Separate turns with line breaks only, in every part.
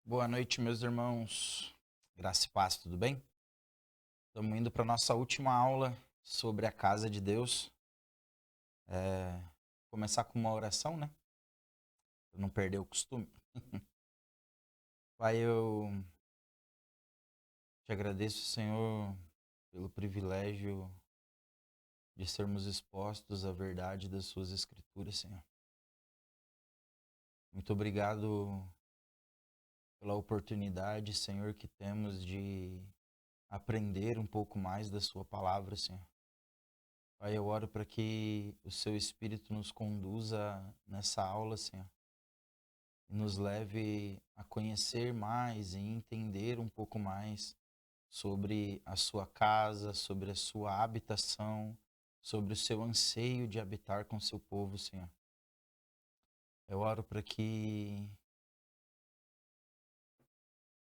Boa noite, meus irmãos. Graça e paz, tudo bem? Estamos indo para a nossa última aula sobre a casa de Deus. Começar com uma oração, né? Para não perder o costume. Pai, eu te agradeço, Senhor, pelo privilégio de sermos expostos à verdade das suas escrituras, Senhor. Muito obrigado pela oportunidade, Senhor, que temos de aprender um pouco mais da sua palavra, Senhor. Pai, eu oro para que o seu Espírito nos conduza nessa aula, Senhor, e nos leve a conhecer mais e entender um pouco mais sobre a sua casa, sobre a sua habitação, sobre o seu anseio de habitar com o seu povo, Senhor. Eu oro para que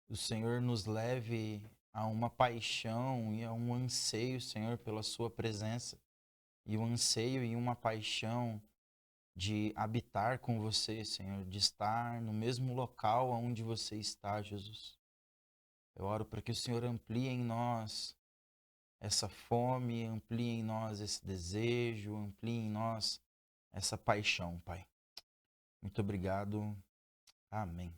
o Senhor nos leve a uma paixão e a um anseio, Senhor, pela sua presença, e um anseio e uma paixão de habitar com você, Senhor, de estar no mesmo local onde você está, Jesus. Eu oro para que o Senhor amplie em nós essa fome, amplie em nós esse desejo, amplie em nós essa paixão, Pai. Muito obrigado. Amém.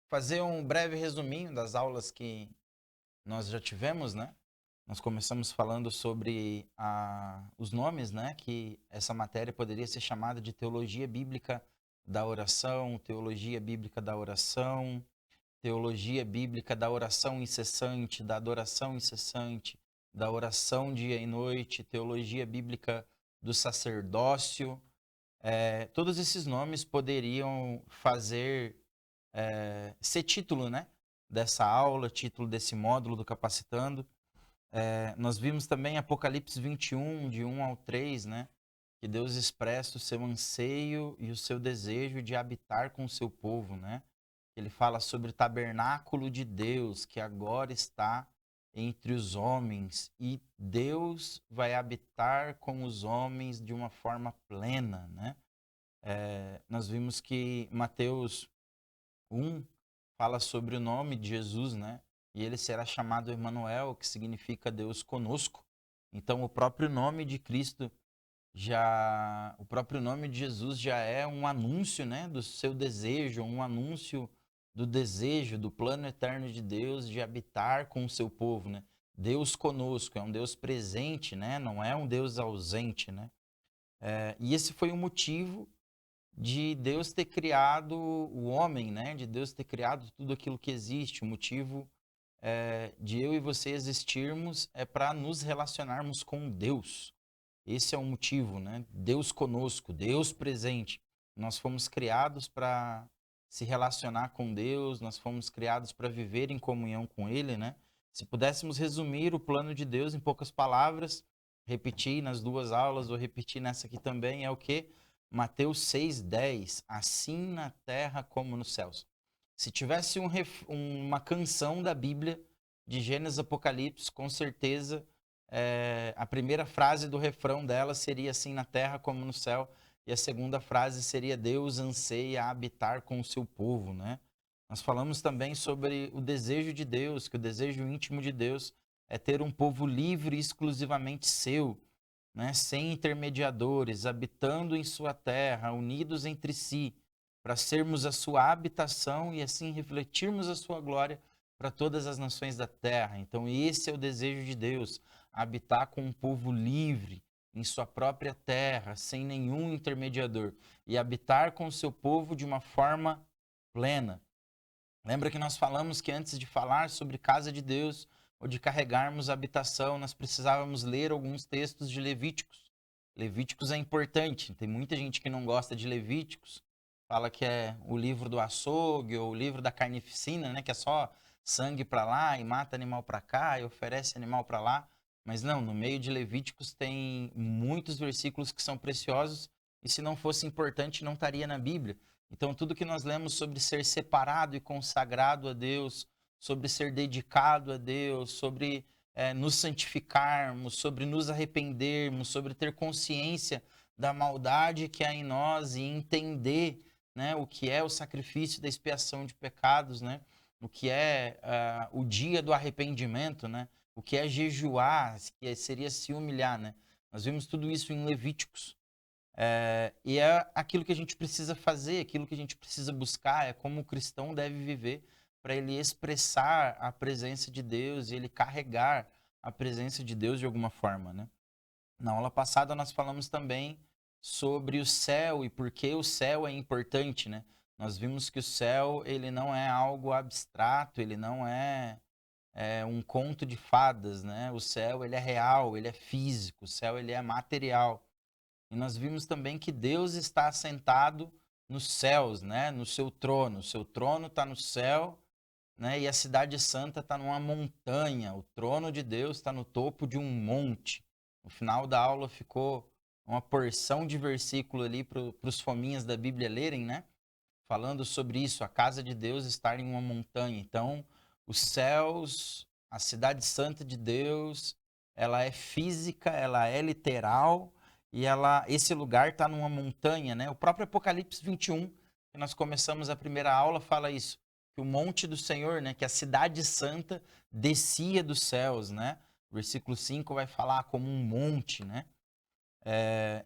Fazer um breve resuminho das aulas que nós já tivemos, né? Nós começamos falando sobre os nomes, né? Que essa matéria poderia ser chamada de teologia bíblica da oração, teologia bíblica da oração, teologia bíblica da oração incessante, da adoração incessante, da oração dia e noite, teologia bíblica do sacerdócio. Todos esses nomes poderiam ser título, né? Dessa aula, título desse módulo do Capacitando. Nós vimos também Apocalipse 21, de 1 ao 3, né? Que Deus expressa o seu anseio e o seu desejo de habitar com o seu povo, né? Ele fala sobre o tabernáculo de Deus, que agora está entre os homens, e Deus vai habitar com os homens de uma forma plena, né? Nós vimos que Mateus 1 fala sobre o nome de Jesus, né? E ele será chamado Emanuel, que significa Deus conosco. Então, o próprio nome de Jesus já é um anúncio, né, do seu desejo, um anúncio do desejo, do plano eterno de Deus de habitar com o seu povo, né? Deus conosco, é um Deus presente, né? Não é um Deus ausente, né? E esse foi o motivo de Deus ter criado o homem, né? De Deus ter criado tudo aquilo que existe. O motivo de eu e você existirmos é para nos relacionarmos com Deus. Esse é o motivo, né? Deus conosco, Deus presente. Nós fomos criados para se relacionar com Deus, nós fomos criados para viver em comunhão com Ele, né? Se pudéssemos resumir o plano de Deus em poucas palavras, repetir nas duas aulas ou repetir nessa aqui também, é o que? Mateus 6,10, assim na terra como nos céus. Se tivesse uma canção da Bíblia, de Gênesis Apocalipse, com certeza a primeira frase do refrão dela seria assim na terra como no céu, e a segunda frase seria Deus anseia habitar com o seu povo, né? Nós falamos também sobre o desejo de Deus, que o desejo íntimo de Deus é ter um povo livre e exclusivamente seu, né? Sem intermediadores, habitando em sua terra, unidos entre si, para sermos a sua habitação e assim refletirmos a sua glória para todas as nações da terra. Então, esse é o desejo de Deus, habitar com um povo livre em sua própria terra, sem nenhum intermediador, e habitar com o seu povo de uma forma plena. Lembra que nós falamos que antes de falar sobre casa de Deus ou de carregarmos a habitação, nós precisávamos ler alguns textos de Levíticos. Levíticos é importante, tem muita gente que não gosta de Levíticos, fala que é o livro do açougue ou o livro da carnificina, né, que é só sangue para lá e mata animal para cá e oferece animal para lá. Mas não, no meio de Levíticos tem muitos versículos que são preciosos e se não fosse importante não estaria na Bíblia. Então, tudo que nós lemos sobre ser separado e consagrado a Deus, sobre ser dedicado a Deus, sobre nos santificarmos, sobre nos arrependermos, sobre ter consciência da maldade que há em nós e entender né, o que é o sacrifício da expiação de pecados, né, o que é o dia do arrependimento, né, o que é jejuar, que seria se humilhar, né. Nós vimos tudo isso em Levíticos. E é aquilo que a gente precisa fazer, aquilo que a gente precisa buscar, é como o cristão deve viver para ele expressar a presença de Deus e ele carregar a presença de Deus de alguma forma, né? Na aula passada nós falamos também sobre o céu e por que o céu é importante, né? Nós vimos que o céu, ele não é algo abstrato, ele não é um conto de fadas, né? O céu, ele é real, ele é físico, o céu, ele é material. E nós vimos também que Deus está assentado nos céus, né? No seu trono. O seu trono está no céu, né? E a cidade santa está numa montanha. O trono de Deus está no topo de um monte. No final da aula ficou uma porção de versículo ali para os fominhas da Bíblia lerem, né? Falando sobre isso, a casa de Deus estar em uma montanha. Então, os céus, a cidade santa de Deus, ela é física, ela é literal, e esse lugar está numa montanha, né? O próprio Apocalipse 21, que nós começamos a primeira aula, fala isso, que o monte do Senhor, né, que a cidade santa descia dos céus, né? O versículo 5 vai falar como um monte, né?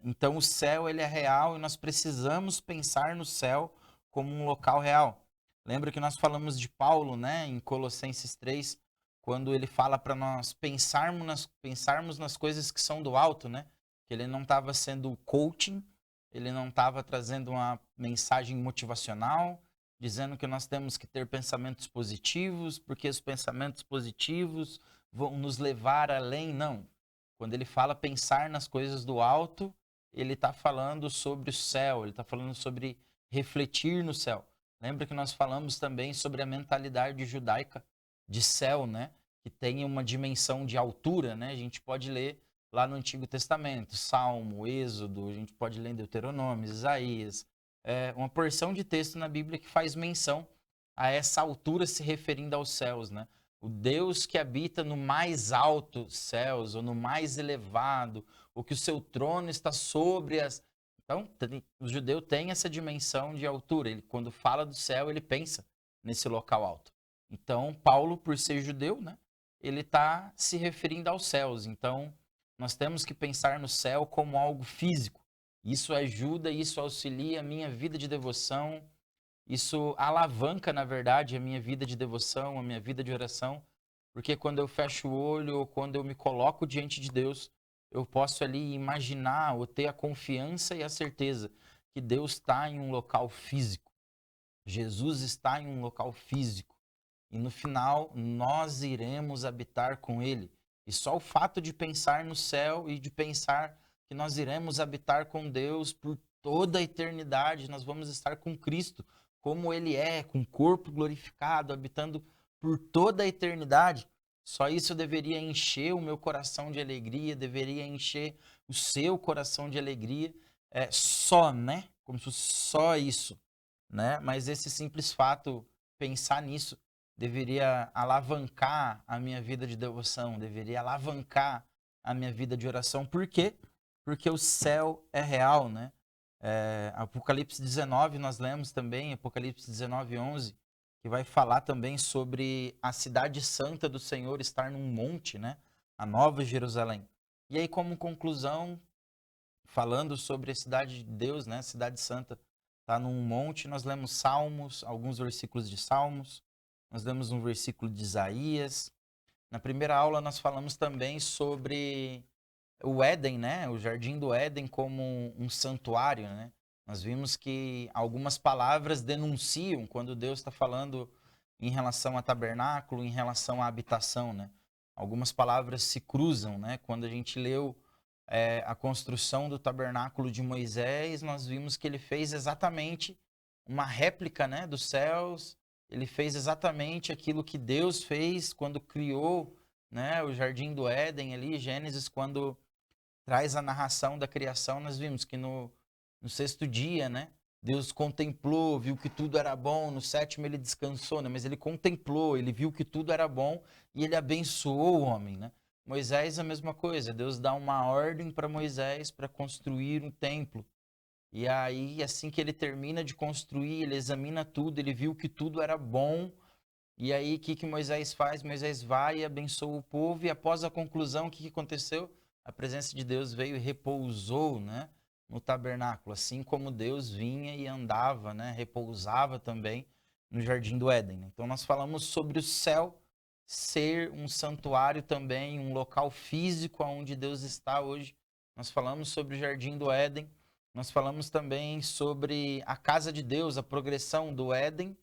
Então o céu, ele é real e nós precisamos pensar no céu como um local real. Lembra que nós falamos de Paulo, né, em Colossenses 3, quando ele fala para nós pensarmos nas coisas que são do alto, né? Que ele não estava sendo coaching, ele não estava trazendo uma mensagem motivacional, dizendo que nós temos que ter pensamentos positivos, porque os pensamentos positivos vão nos levar além, não. Quando ele fala pensar nas coisas do alto, ele está falando sobre o céu, ele está falando sobre refletir no céu. Lembra que nós falamos também sobre a mentalidade judaica de céu, né? Que tem uma dimensão de altura, né? A gente pode ler lá no Antigo Testamento, Salmo, Êxodo, a gente pode ler em Deuteronômio, Isaías, uma porção de texto na Bíblia que faz menção a essa altura se referindo aos céus, né? O Deus que habita no mais alto céus, ou no mais elevado, ou que o seu trono está sobre as... Então, o judeu tem essa dimensão de altura. Ele, quando fala do céu, ele pensa nesse local alto. Então, Paulo, por ser judeu, né, ele está se referindo aos céus. Então, nós temos que pensar no céu como algo físico. Isso ajuda, isso auxilia a minha vida de devoção, isso alavanca, na verdade, a minha vida de devoção, a minha vida de oração, porque quando eu fecho o olho ou quando eu me coloco diante de Deus, eu posso ali imaginar ou ter a confiança e a certeza que Deus está em um local físico. Jesus está em um local físico. E no final, nós iremos habitar com Ele. E só o fato de pensar no céu e de pensar que nós iremos habitar com Deus por toda a eternidade, nós vamos estar com Cristo, como Ele é, com o corpo glorificado, habitando por toda a eternidade. Só isso deveria encher o meu coração de alegria, deveria encher o seu coração de alegria. Só, né? Como se fosse só isso, né? Mas esse simples fato, pensar nisso, deveria alavancar a minha vida de devoção, deveria alavancar a minha vida de oração. Por quê? Porque o céu é real, né? Apocalipse 19, nós lemos também, Apocalipse 19, 11, que vai falar também sobre a cidade santa do Senhor estar num monte, né? A Nova Jerusalém. E aí, como conclusão, falando sobre a cidade de Deus, né? A cidade santa está num monte, nós lemos Salmos, alguns versículos de Salmos, nós lemos um versículo de Isaías. Na primeira aula nós falamos também sobre o Éden, né? O Jardim do Éden como um santuário, né? Nós vimos que algumas palavras denunciam quando Deus está falando em relação a tabernáculo, em relação à habitação, né? Algumas palavras se cruzam, né? Quando a gente leu a construção do tabernáculo de Moisés, nós vimos que ele fez exatamente uma réplica, né, dos céus. Ele fez exatamente aquilo que Deus fez quando criou, né, o Jardim do Éden ali, Gênesis, quando traz a narração da criação, nós vimos que no sexto dia, né, Deus contemplou, viu que tudo era bom, no sétimo ele descansou, né, mas ele contemplou, ele viu que tudo era bom e ele abençoou o homem, né? Moisés a mesma coisa, Deus dá uma ordem para Moisés para construir um templo. E aí, assim que ele termina de construir, ele examina tudo, ele viu que tudo era bom. E aí, o que que Moisés faz? Moisés vai e abençoa o povo, e após a conclusão, o que que aconteceu? A presença de Deus veio e repousou, né, no tabernáculo, assim como Deus vinha e andava, né, repousava também no Jardim do Éden. Então, nós falamos sobre o céu ser um santuário também, um local físico onde Deus está hoje. Nós falamos sobre o Jardim do Éden, nós falamos também sobre a casa de Deus, a progressão do Éden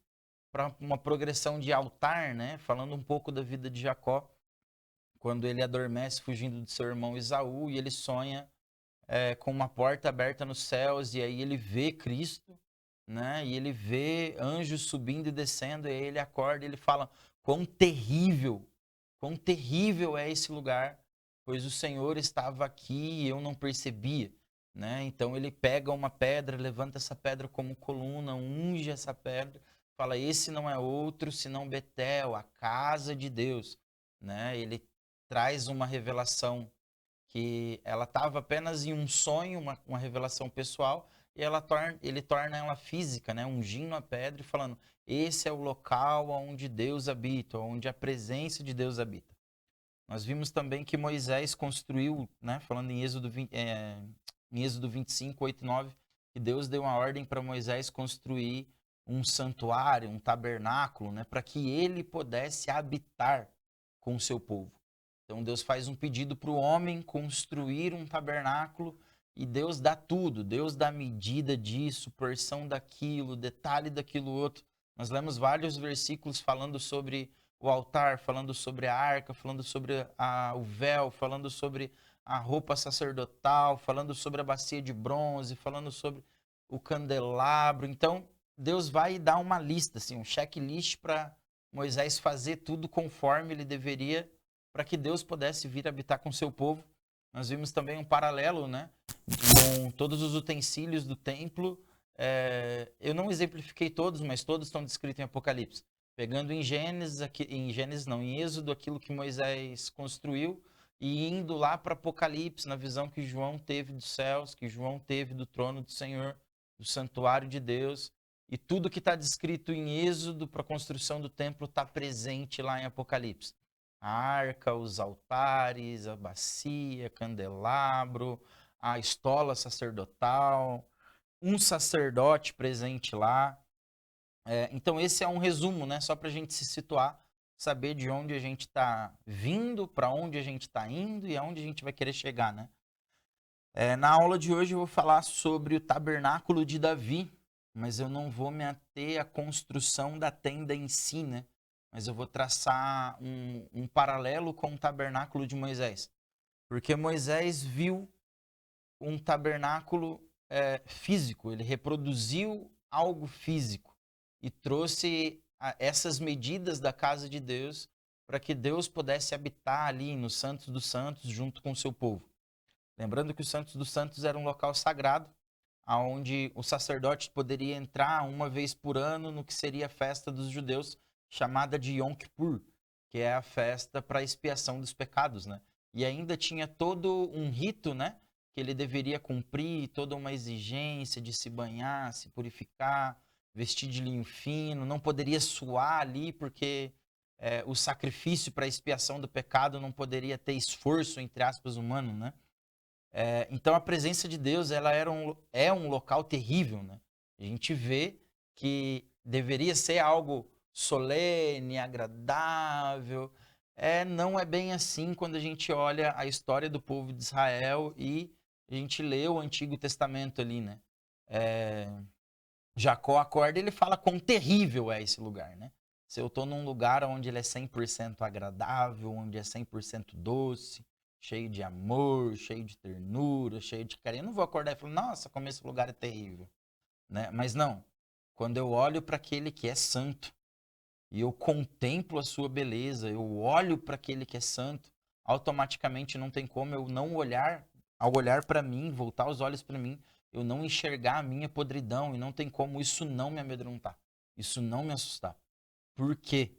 para uma progressão de altar, né? Falando um pouco da vida de Jacó, quando ele adormece fugindo de seu irmão Esaú e ele sonha com uma porta aberta nos céus, e aí ele vê Cristo, né? E ele vê anjos subindo e descendo, e aí ele acorda e ele fala: quão terrível é esse lugar, pois o Senhor estava aqui e eu não percebia. Né? Então ele pega uma pedra, levanta essa pedra como coluna, unge essa pedra, fala: esse não é outro senão Betel, a casa de Deus. Né? Ele traz uma revelação que ela estava apenas em um sonho, uma revelação pessoal, e ele torna ela física, né? Ungindo a pedra e falando: esse é o local onde Deus habita, onde a presença de Deus habita. Nós vimos também que Moisés construiu, né? Falando em Êxodo 25, 8 e 9, que Deus deu uma ordem para Moisés construir um santuário, um tabernáculo, né? Para que ele pudesse habitar com o seu povo. Então Deus faz um pedido para o homem construir um tabernáculo e Deus dá tudo. Deus dá medida disso, porção daquilo, detalhe daquilo outro. Nós lemos vários versículos falando sobre o altar, falando sobre a arca, falando sobre o véu, falando sobre a roupa sacerdotal, falando sobre a bacia de bronze, falando sobre o candelabro. Então Deus vai dar uma lista, assim, um checklist para Moisés fazer tudo conforme ele deveria, para que Deus pudesse vir habitar com seu povo. Nós vimos também um paralelo, né, com todos os utensílios do templo. Eu não exemplifiquei todos, mas todos estão descritos em Apocalipse. Pegando em em Êxodo, aquilo que Moisés construiu, e indo lá para Apocalipse, na visão que João teve dos céus, que João teve do trono do Senhor, do santuário de Deus. E tudo que está descrito em Êxodo para a construção do templo está presente lá em Apocalipse. A arca, os altares, a bacia, candelabro, a estola sacerdotal, um sacerdote presente lá. Então esse é um resumo, né? Só para a gente se situar, saber de onde a gente está vindo, para onde a gente está indo e aonde a gente vai querer chegar, né? Na aula de hoje eu vou falar sobre o tabernáculo de Davi, mas eu não vou me ater à construção da tenda em si, né? Mas eu vou traçar um paralelo com o tabernáculo de Moisés. Porque Moisés viu um tabernáculo físico, ele reproduziu algo físico e trouxe essas medidas da casa de Deus para que Deus pudesse habitar ali no Santos dos Santos junto com o seu povo. Lembrando que o Santos dos Santos era um local sagrado, onde o sacerdote poderia entrar uma vez por ano no que seria a festa dos judeus, chamada de Yom Kippur, que é a festa para a expiação dos pecados, né? E ainda tinha todo um rito, né, que ele deveria cumprir, toda uma exigência de se banhar, se purificar, vestir de linho fino, não poderia suar ali, porque o sacrifício para a expiação do pecado não poderia ter esforço, entre aspas, humano, né? Então a presença de Deus é um local terrível, né? A gente vê que deveria ser algo solene, agradável. Não é bem assim quando a gente olha a história do povo de Israel e a gente lê o Antigo Testamento ali, né? Jacó acorda e ele fala quão terrível é esse lugar, né? Se eu estou num lugar onde ele é 100% agradável, onde é 100% doce, cheio de amor, cheio de ternura, cheio de carinho, eu não vou acordar e falar: nossa, como esse lugar é terrível, né? Mas não, quando eu olho para aquele que é santo e eu contemplo a sua beleza, eu olho para aquele que é santo, automaticamente não tem como eu não olhar, ao olhar para mim, voltar os olhos para mim, eu não enxergar a minha podridão, e não tem como isso não me amedrontar, isso não me assustar. Por quê?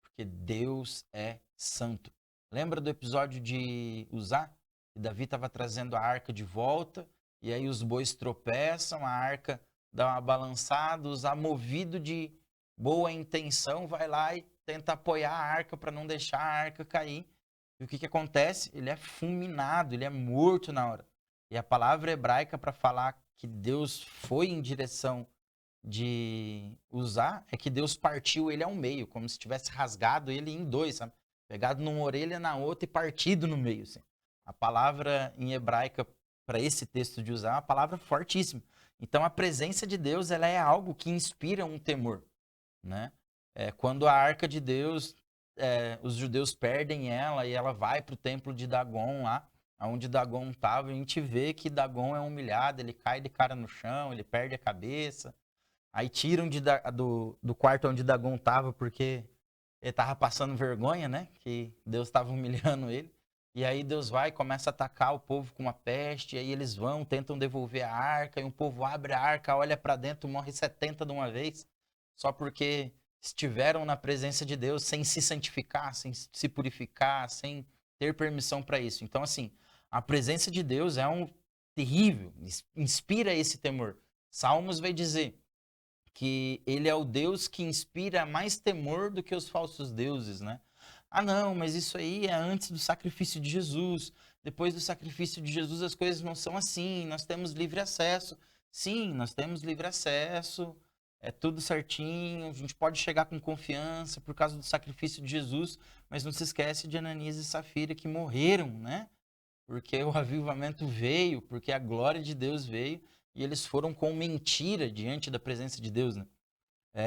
Porque Deus é santo. Lembra do episódio de Uzá? Que Davi estava trazendo a arca de volta e aí os bois tropeçam, a arca dá uma balançada, Uzá, movido de boa intenção, vai lá e tenta apoiar a arca para não deixar a arca cair. E o que acontece? Ele é fulminado, ele é morto na hora. E a palavra hebraica para falar que Deus foi em direção de Uzá é que Deus partiu ele ao meio, como se tivesse rasgado ele em dois, sabe? Pegado numa orelha na outra e partido no meio. Assim. A palavra em hebraica para esse texto de Uzá é uma palavra fortíssima. Então a presença de Deus ela é algo que inspira um temor, né? Quando a arca de Deus, os judeus perdem ela e ela vai para o templo de Dagon lá, onde Dagon estava, a gente vê que Dagon é humilhado, ele cai de cara no chão, ele perde a cabeça. Aí tiram do quarto onde Dagon estava porque ele estava passando vergonha, né? Que Deus estava humilhando ele. E aí Deus vai e começa a atacar o povo com uma peste. E aí eles vão, tentam devolver a arca. E o povo abre a arca, olha para dentro, morre 70 de uma vez. Só porque estiveram na presença de Deus sem se santificar, sem se purificar, sem ter permissão para isso. Então, assim, a presença de Deus é um terrível, inspira esse temor. Salmos vai dizer que ele é o Deus que inspira mais temor do que os falsos deuses, né? Ah, não, mas isso aí é antes do sacrifício de Jesus. Depois do sacrifício de Jesus as coisas não são assim, nós temos livre acesso. Sim, nós temos livre acesso, é tudo certinho, a gente pode chegar com confiança por causa do sacrifício de Jesus, mas não se esquece de Ananias e Safira que morreram, né? Porque o avivamento veio, porque a glória de Deus veio, e eles foram com mentira diante da presença de Deus, né?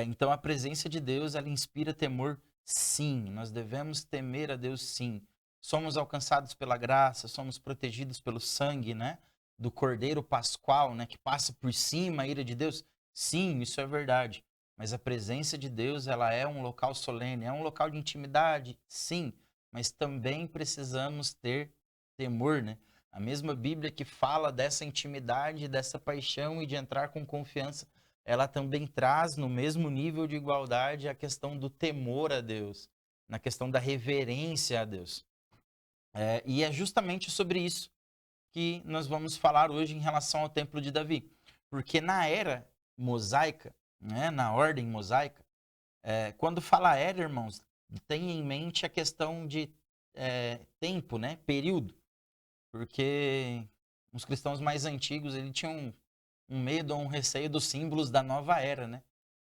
Então a presença de Deus, ela inspira temor, sim. Nós devemos temer a Deus, sim. Somos alcançados pela graça, somos protegidos pelo sangue, né? Do Cordeiro Pascual, né? Que passa por cima a ira de Deus. Sim, isso é verdade. Mas a presença de Deus, ela é um local solene, é um local de intimidade, sim. Mas também precisamos ter temor, né? A mesma Bíblia que fala dessa intimidade, dessa paixão e de entrar com confiança, ela também traz no mesmo nível de igualdade a questão do temor a Deus, na questão da reverência a Deus. E é justamente sobre isso que nós vamos falar hoje em relação ao Templo de Davi. Porque na era mosaica, né, na ordem mosaica, quando fala era, irmãos, tem em mente a questão de tempo, né, período. Porque os cristãos mais antigos eles tinham um medo ou um receio dos símbolos da nova era, né?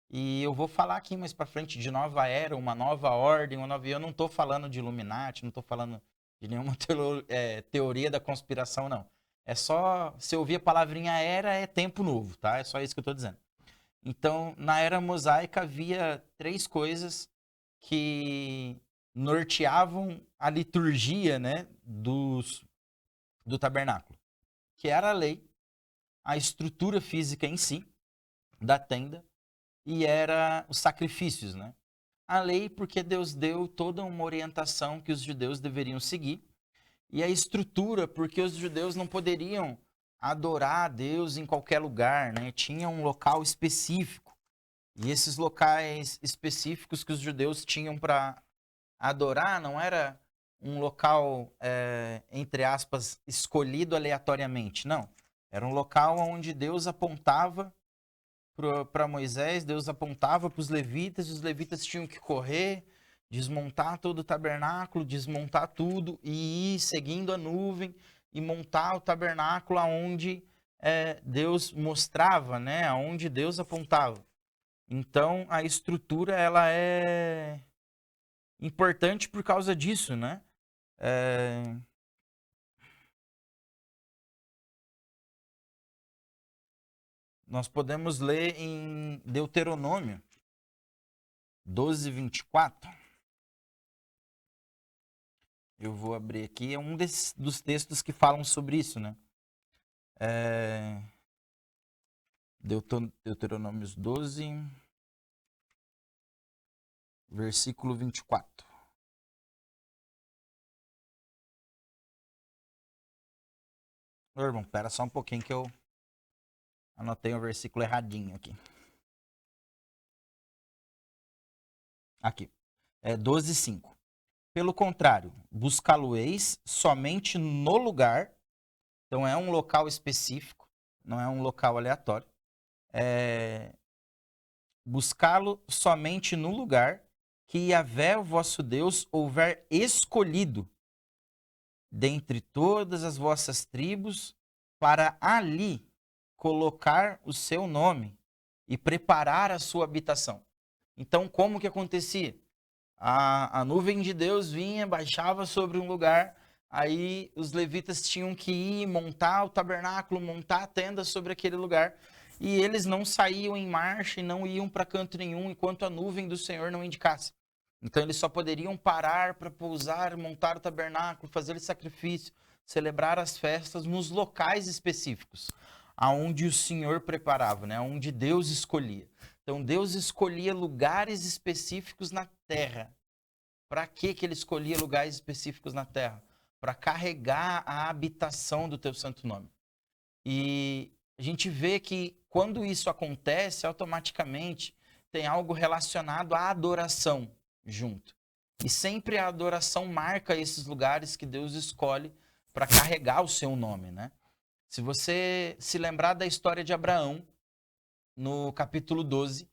E eu vou falar aqui mais para frente de nova era, uma nova ordem, uma nova... Eu não estou falando de Illuminati, não estou falando de nenhuma teoria da conspiração, não. É só, se eu ouvir a palavrinha era, é tempo novo, tá? É só isso que eu estou dizendo. Então, na era mosaica havia três coisas que norteavam a liturgia, né, do tabernáculo, que era a lei, a estrutura física em si da tenda e era os sacrifícios, né? A lei porque Deus deu toda uma orientação que os judeus deveriam seguir e a estrutura porque os judeus não poderiam adorar a Deus em qualquer lugar, né? Tinha um local específico e esses locais específicos que os judeus tinham para adorar não era um local, entre aspas, escolhido aleatoriamente, não. Era um local onde Deus apontava para Moisés, Deus apontava para os levitas tinham que correr, desmontar todo o tabernáculo, desmontar tudo e ir seguindo a nuvem e montar o tabernáculo aonde Deus mostrava, né? Aonde Deus apontava. Então a estrutura ela é importante por causa disso, né? Nós podemos ler em Deuteronômio 12:24. Eu vou abrir aqui, é um dos textos que falam sobre isso, né? Deuteronômio 12, versículo 24. Ô, irmão, pera só um pouquinho que eu anotei o versículo erradinho aqui. Aqui. 12:5. Pelo contrário, buscá-lo-eis somente no lugar. Então é um local específico. não é um local aleatório. Buscá-lo somente no lugar que Yahvé, o vosso Deus, houver escolhido dentre todas as vossas tribos, para ali colocar o seu nome e preparar a sua habitação. Então, como que acontecia? A nuvem de Deus vinha, baixava sobre um lugar, aí os levitas tinham que ir montar o tabernáculo, montar a tenda sobre aquele lugar, e eles não saíam em marcha e não iam para canto nenhum enquanto a nuvem do Senhor não indicasse. Então eles só poderiam parar para pousar, montar o tabernáculo, fazer o sacrifício, celebrar as festas nos locais específicos, aonde o Senhor preparava, né? Onde Deus escolhia. Então Deus escolhia lugares específicos na terra. Para que ele escolhia lugares específicos na terra? Para carregar a habitação do teu santo nome. E a gente vê que quando isso acontece, automaticamente tem algo relacionado à adoração junto. E sempre a adoração marca esses lugares que Deus escolhe para carregar o seu nome, né? Se você se lembrar da história de Abraão, no capítulo 12,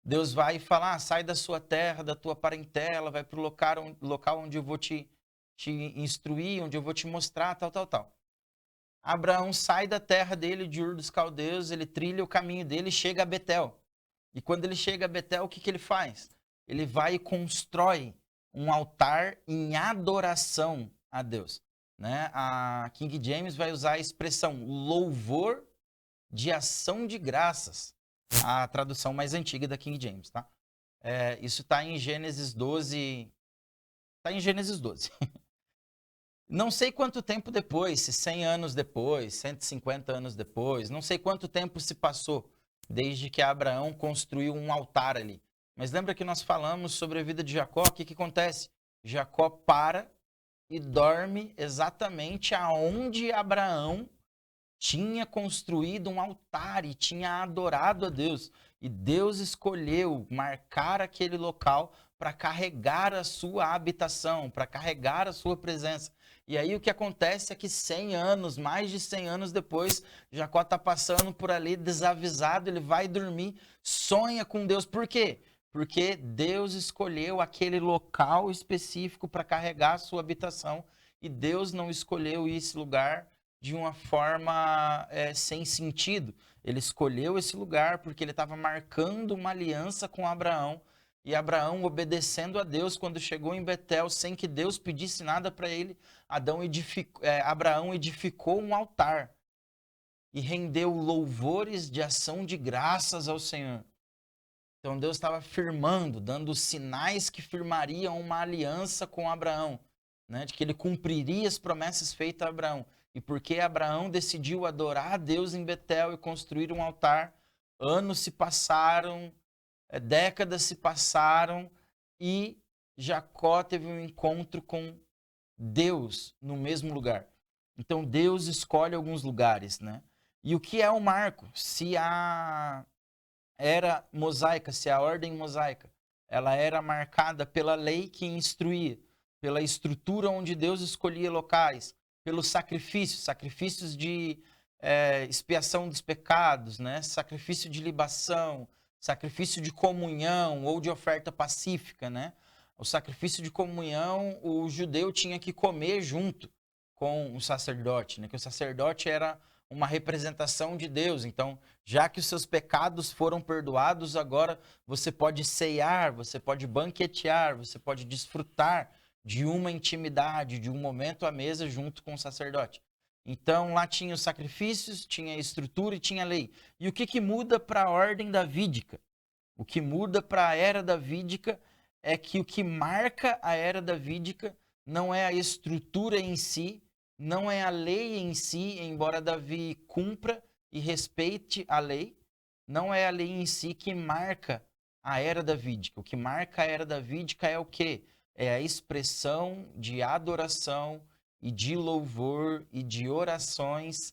Deus vai falar, sai da sua terra, da tua parentela, vai para o local onde eu vou te instruir, onde eu vou te mostrar, tal. Abraão sai da terra dele, de Ur dos Caldeus, ele trilha o caminho dele e chega a Betel. E quando ele chega a Betel, o que ele faz? Ele vai e constrói um altar em adoração a Deus. Né? A King James vai usar a expressão louvor de ação de graças, a tradução mais antiga da King James. Tá? Isso está em Gênesis 12. Está em Gênesis 12. Não sei quanto tempo depois, se 100 anos depois, 150 anos depois, não sei quanto tempo se passou desde que Abraão construiu um altar ali. Mas lembra que nós falamos sobre a vida de Jacó? O que acontece? Jacó para e dorme exatamente aonde Abraão tinha construído um altar e tinha adorado a Deus. E Deus escolheu marcar aquele local para carregar a sua habitação, para carregar a sua presença. E aí o que acontece é que 100 anos, mais de 100 anos depois, Jacó está passando por ali desavisado, ele vai dormir, sonha com Deus. Por quê? Porque Deus escolheu aquele local específico para carregar a sua habitação e Deus não escolheu esse lugar de uma forma sem sentido. Ele escolheu esse lugar porque ele estava marcando uma aliança com Abraão. E Abraão, obedecendo a Deus, quando chegou em Betel, sem que Deus pedisse nada para ele, Abraão edificou um altar e rendeu louvores de ação de graças ao Senhor. Então Deus estava firmando, dando sinais que firmariam uma aliança com Abraão, né, de que ele cumpriria as promessas feitas a Abraão. E porque Abraão decidiu adorar a Deus em Betel e construir um altar, anos se passaram, décadas se passaram e Jacó teve um encontro com Deus no mesmo lugar. Então Deus escolhe alguns lugares, né? E o que é o marco? Se a era mosaica, se a ordem mosaica, ela era marcada pela lei que instruía, pela estrutura onde Deus escolhia locais, pelos sacrifícios de expiação dos pecados, né? Sacrifício de libação, sacrifício de comunhão ou de oferta pacífica, né? O sacrifício de comunhão, o judeu tinha que comer junto com o sacerdote, né? Que o sacerdote era uma representação de Deus. Então, já que os seus pecados foram perdoados, agora você pode ceiar, você pode banquetear, você pode desfrutar de uma intimidade, de um momento à mesa junto com o sacerdote. Então, lá tinha os sacrifícios, tinha a estrutura e tinha a lei. E o que muda para a ordem davídica? O que muda para a era davídica é que o que marca a era davídica não é a estrutura em si, não é a lei em si, embora Davi cumpra e respeite a lei, não é a lei em si que marca a era davídica. O que marca a era davídica é o quê? É a expressão de adoração e de louvor e de orações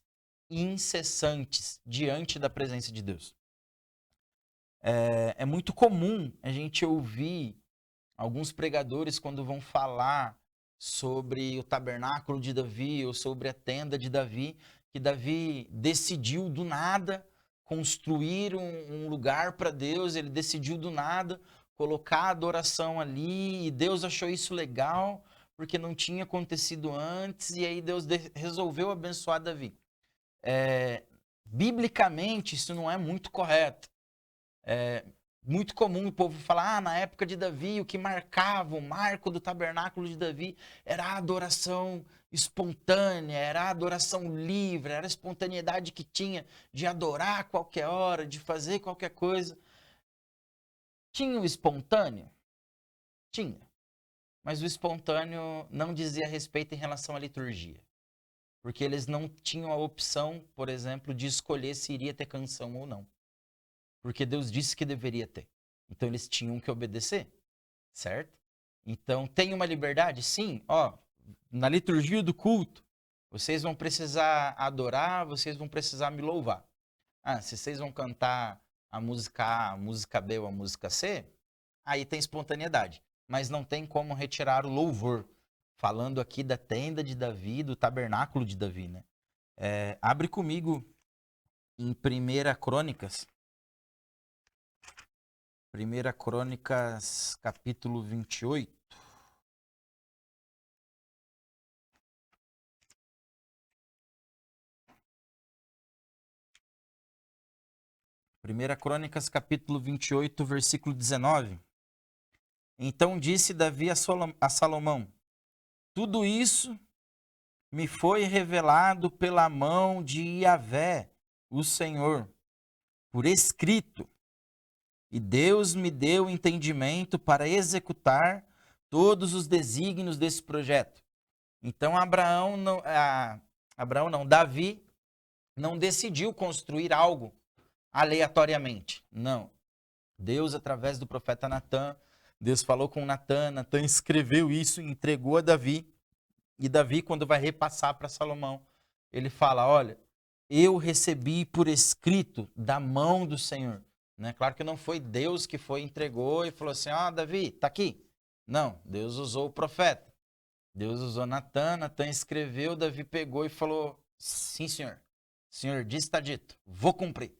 incessantes diante da presença de Deus. É muito comum a gente ouvir alguns pregadores quando vão falar sobre o tabernáculo de Davi ou sobre a tenda de Davi, que Davi decidiu do nada construir um lugar para Deus, ele decidiu do nada colocar a adoração ali, e Deus achou isso legal, porque não tinha acontecido antes, e aí Deus resolveu abençoar Davi. Biblicamente, isso não é muito correto. É muito comum o povo falar, na época de Davi, o que marcava, o marco do tabernáculo de Davi era a adoração espontânea, era a adoração livre, era a espontaneidade que tinha de adorar a qualquer hora, de fazer qualquer coisa. Tinha o espontâneo? Tinha. Mas o espontâneo não dizia respeito em relação à liturgia. Porque eles não tinham a opção, por exemplo, de escolher se iria ter canção ou não. Porque Deus disse que deveria ter. Então eles tinham que obedecer, certo? Então tem uma liberdade? Sim. Ó, na liturgia do culto, vocês vão precisar adorar, vocês vão precisar me louvar. Ah, se vocês vão cantar a música A, a música B ou a música C, aí tem espontaneidade. Mas não tem como retirar o louvor. Falando aqui da tenda de Davi, do tabernáculo de Davi, né? Abre comigo em 1 Crônicas. 1 Crônicas, capítulo 28. Primeira Crônicas, capítulo 28, versículo 19. Então disse Davi a Salomão: tudo isso me foi revelado pela mão de Yahvé, o Senhor, por escrito. E Deus me deu entendimento para executar todos os desígnios desse projeto. Então Davi não decidiu construir algo aleatoriamente. Não. Deus, através do profeta Natã, Deus falou com Natã, Natã escreveu isso, entregou a Davi. E Davi, quando vai repassar para Salomão, ele fala, olha, eu recebi por escrito da mão do Senhor. Né? Claro que não foi Deus que entregou e falou assim, Davi, tá aqui. Não, Deus usou o profeta. Deus usou Natã, Natã escreveu, Davi pegou e falou, sim, senhor. Senhor, disse, está dito, vou cumprir.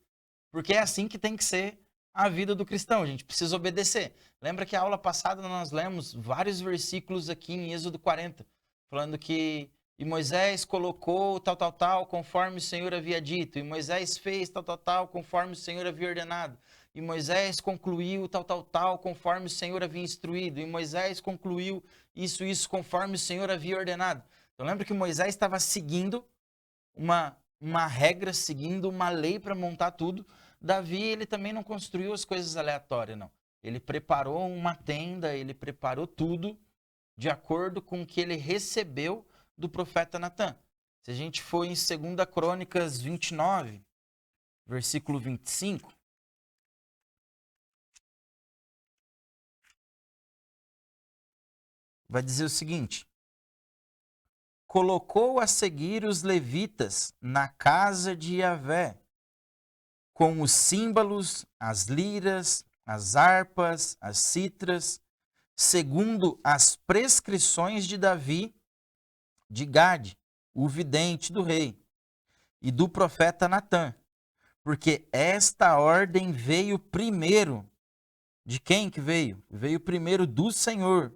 Porque é assim que tem que ser a vida do cristão, a gente precisa obedecer. Lembra que a aula passada nós lemos vários versículos aqui em Êxodo 40, falando que e Moisés colocou tal, conforme o Senhor havia dito, e Moisés fez tal, conforme o Senhor havia ordenado, e Moisés concluiu tal, conforme o Senhor havia instruído, e Moisés concluiu isso, conforme o Senhor havia ordenado. Então lembra que Moisés estava seguindo uma regra, seguindo uma lei para montar tudo. Davi, ele também não construiu as coisas aleatórias, não. Ele preparou uma tenda, ele preparou tudo de acordo com o que ele recebeu do profeta Natã. Se a gente for em 2 Crônicas 29, versículo 25, vai dizer o seguinte: colocou a seguir os levitas na casa de Yahvé, com os símbolos, as liras, as harpas, as citras, segundo as prescrições de Davi, de Gade, o vidente do rei, e do profeta Natã, porque esta ordem veio primeiro. De quem que veio? Veio primeiro do Senhor,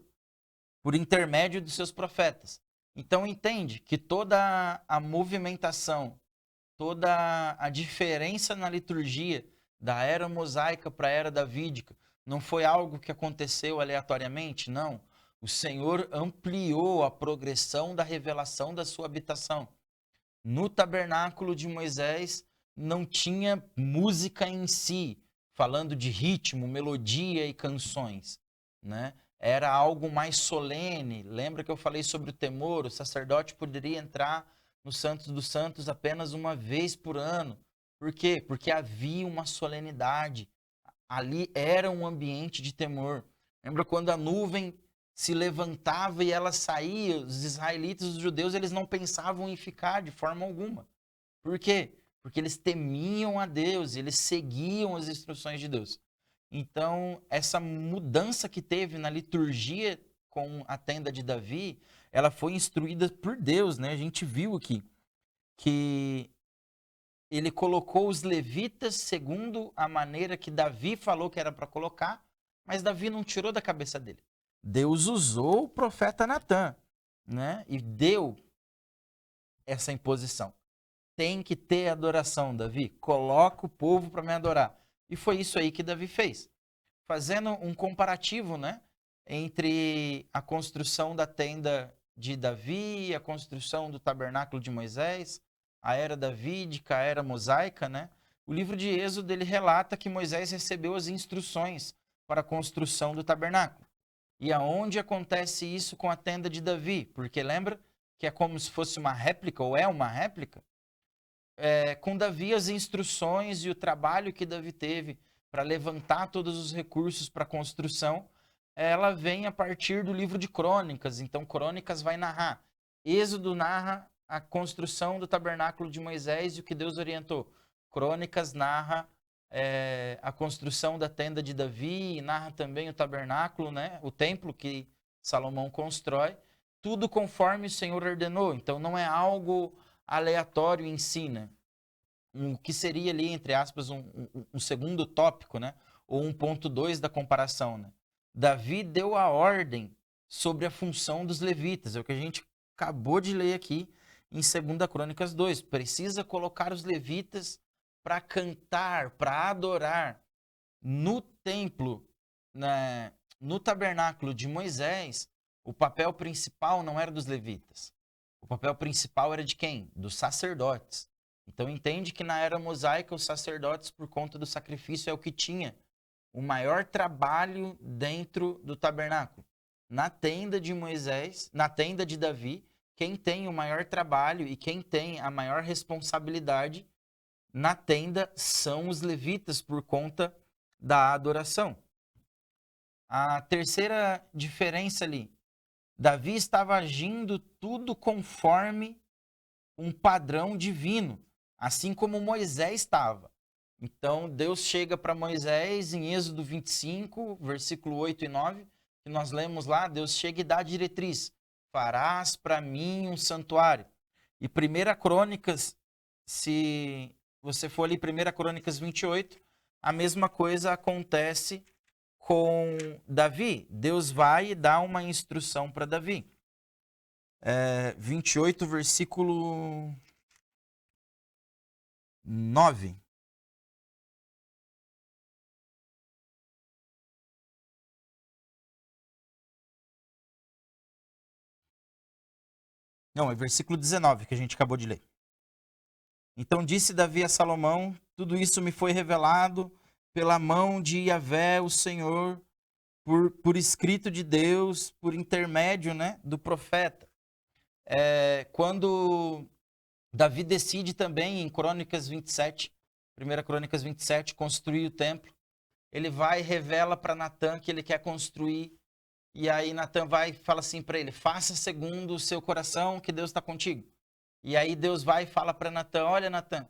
por intermédio dos seus profetas. Então entende que toda a movimentação, toda a diferença na liturgia da era mosaica para a era davídica não foi algo que aconteceu aleatoriamente, não. O Senhor ampliou a progressão da revelação da sua habitação. No tabernáculo de Moisés não tinha música em si, falando de ritmo, melodia e canções, né? Era algo mais solene. Lembra que eu falei sobre o temor? O sacerdote poderia entrar no Santos dos Santos apenas uma vez por ano. Por quê? Porque havia uma solenidade. Ali era um ambiente de temor. Lembra quando a nuvem se levantava e ela saía, os israelitas, os judeus, eles não pensavam em ficar de forma alguma. Por quê? Porque eles temiam a Deus, eles seguiam as instruções de Deus. Então, essa mudança que teve na liturgia com a tenda de Davi, ela foi instruída por Deus, né? A gente viu aqui. que ele colocou os levitas segundo a maneira que Davi falou que era para colocar, mas Davi não tirou da cabeça dele. Deus usou o profeta Natã, né? E deu essa imposição. Tem que ter adoração, Davi. Coloca o povo para me adorar. E foi isso aí que Davi fez. Fazendo um comparativo, né, entre a construção da tenda de Davi, a construção do tabernáculo de Moisés, a era davídica, a era mosaica, né? O livro de Êxodo ele relata que Moisés recebeu as instruções para a construção do tabernáculo. E aonde acontece isso com a tenda de Davi? Porque lembra que é como se fosse uma réplica, ou é uma réplica? Com Davi, as instruções e o trabalho que Davi teve para levantar todos os recursos para a construção, ela vem a partir do livro de Crônicas. Então, Crônicas vai narrar. Êxodo narra a construção do tabernáculo de Moisés e o que Deus orientou. Crônicas narra a construção da tenda de Davi, e narra também o tabernáculo, né? O templo que Salomão constrói. Tudo conforme o Senhor ordenou. Então, não é algo aleatório em si, né? O que seria ali, entre aspas, um segundo tópico, né? Ou 1.2 da comparação, né? Davi deu a ordem sobre a função dos levitas, é o que a gente acabou de ler aqui em 2 Crônicas 2. Precisa colocar os levitas para cantar, para adorar no templo, né? No tabernáculo de Moisés. O papel principal não era dos levitas. O papel principal era de quem? Dos sacerdotes. Então entende que na era mosaica os sacerdotes, por conta do sacrifício, é o que tinha o maior trabalho dentro do tabernáculo. Na tenda de Moisés, na tenda de Davi, quem tem o maior trabalho e quem tem a maior responsabilidade na tenda são os levitas, por conta da adoração. A terceira diferença ali, Davi estava agindo tudo conforme um padrão divino, assim como Moisés estava. Então, Deus chega para Moisés em Êxodo 25, versículo 8 e 9, que nós lemos lá, Deus chega e dá a diretriz: farás para mim um santuário. E 1 Crônicas, se você for ali, 1 Crônicas 28, a mesma coisa acontece com Davi. Deus vai e dá uma instrução para Davi. 28, versículo 9. Não, é versículo 19 que a gente acabou de ler. Então disse Davi a Salomão: tudo isso me foi revelado pela mão de Yahvé, o Senhor, por escrito de Deus, por intermédio, né, do profeta. Quando Davi decide também em Crônicas 27, 1 Crônicas 27, construir o templo, ele vai e revela para Natã que ele quer construir. E aí Natã vai e fala assim para ele: faça segundo o seu coração, que Deus está contigo. E aí Deus vai e fala para Natã: olha, Natã,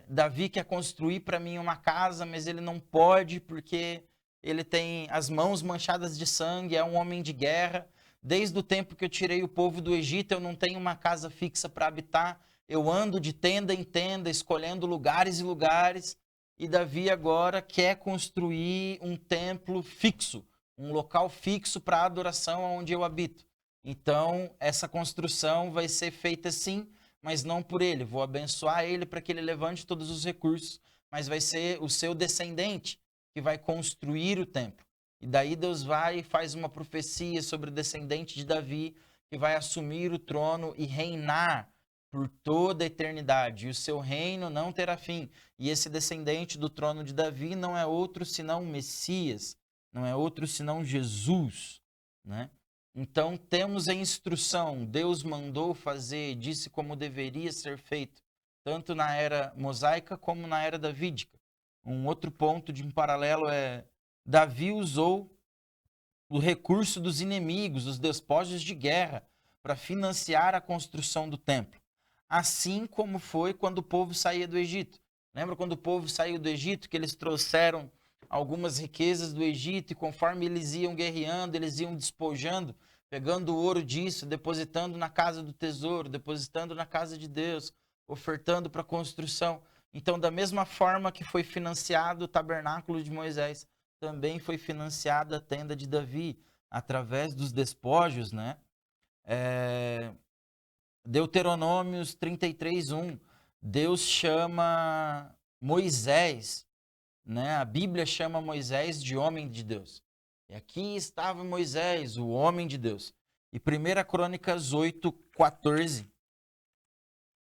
Davi quer construir para mim uma casa, mas ele não pode porque ele tem as mãos manchadas de sangue, é um homem de guerra. Desde o tempo que eu tirei o povo do Egito, eu não tenho uma casa fixa para habitar. Eu ando de tenda em tenda, escolhendo lugares e lugares. E Davi agora quer construir um templo fixo, um local fixo para adoração onde eu habito. Então, essa construção vai ser feita sim, mas não por ele. Vou abençoar ele para que ele levante todos os recursos, mas vai ser o seu descendente que vai construir o templo. E daí Deus vai e faz uma profecia sobre o descendente de Davi, que vai assumir o trono e reinar por toda a eternidade. E o seu reino não terá fim. E esse descendente do trono de Davi não é outro senão o Messias, não é outro senão Jesus, né? Então temos a instrução, Deus mandou fazer, disse como deveria ser feito, tanto na era mosaica como na era davídica. Um outro ponto de um paralelo é: Davi usou o recurso dos inimigos, os despojos de guerra, para financiar a construção do templo. Assim como foi quando o povo saía do Egito. Lembra quando o povo saiu do Egito, que eles trouxeram algumas riquezas do Egito e conforme eles iam guerreando, eles iam despojando pegando o ouro disso, depositando na casa do tesouro, depositando na casa de Deus, ofertando para a construção. Então, da mesma forma que foi financiado o tabernáculo de Moisés, também foi financiada a tenda de Davi, através dos despojos, né? Deuteronômios 33:1, Deus chama Moisés, né? A Bíblia chama Moisés de homem de Deus. E aqui estava Moisés, o homem de Deus. E 1 Crônicas 8:14,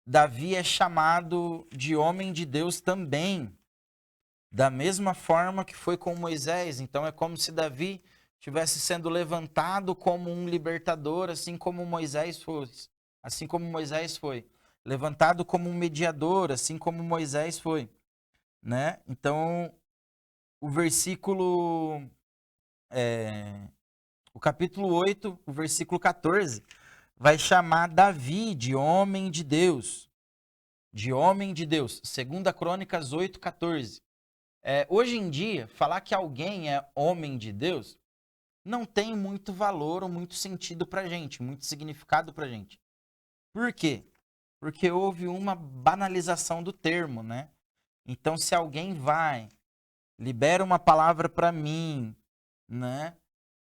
Davi é chamado de homem de Deus também, da mesma forma que foi com Moisés. Então é como se Davi estivesse sendo levantado como um libertador, assim como Moisés foi. Assim como Moisés foi. Levantado como um mediador, assim como Moisés foi. Né? Então, o versículo... o capítulo 8, o versículo 14, vai chamar Davi de homem de Deus. De homem de Deus. 2 Crônicas 8:14. Hoje em dia, falar que alguém é homem de Deus não tem muito valor ou muito sentido pra gente, muito significado pra gente. Por quê? Porque houve uma banalização do termo, né? Então, se alguém vai, libera uma palavra para mim, né?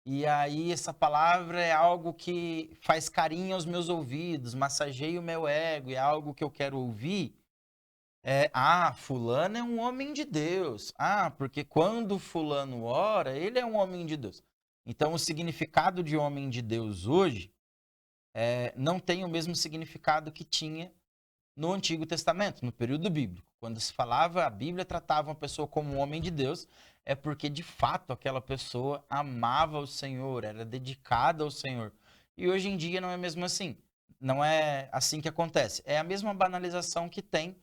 E aí essa palavra é algo que faz carinho aos meus ouvidos, massageia o meu ego, é algo que eu quero ouvir. Fulano é um homem de Deus. Porque quando fulano ora, ele é um homem de Deus. Então, o significado de homem de Deus hoje não tem o mesmo significado que tinha no Antigo Testamento, no período bíblico. Quando se falava, a Bíblia tratava uma pessoa como um homem de Deus, é porque de fato aquela pessoa amava o Senhor, era dedicada ao Senhor. E hoje em dia não é mesmo assim. Não é assim que acontece. É a mesma banalização que tem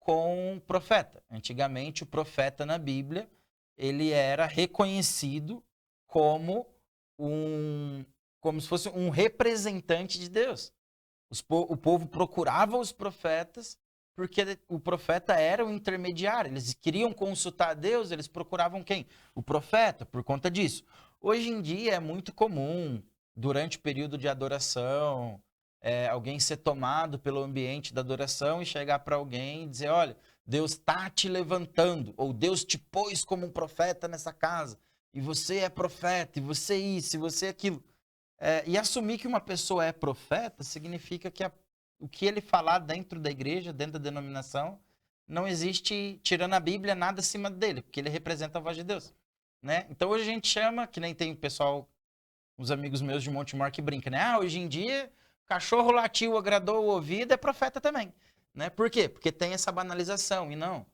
com o profeta. Antigamente, o profeta na Bíblia, ele era reconhecido como como se fosse um representante de Deus. O povo procurava os profetas porque o profeta era o intermediário. Eles queriam consultar a Deus, eles procuravam quem? O profeta, por conta disso. Hoje em dia é muito comum, durante o período de adoração, alguém ser tomado pelo ambiente da adoração e chegar para alguém e dizer, olha, Deus está te levantando, ou Deus te pôs como um profeta nessa casa, e você é profeta, e você isso, e você aquilo. E assumir que uma pessoa é profeta significa que o que ele falar dentro da igreja, dentro da denominação, não existe, tirando a Bíblia, nada acima dele, porque ele representa a voz de Deus. Né? Então hoje a gente chama, que nem tem o pessoal, uns amigos meus de Montemor que brincam, né? Hoje em dia, cachorro latiu, agradou o ouvido, é profeta também. Né? Por quê? Porque tem essa banalização. E não,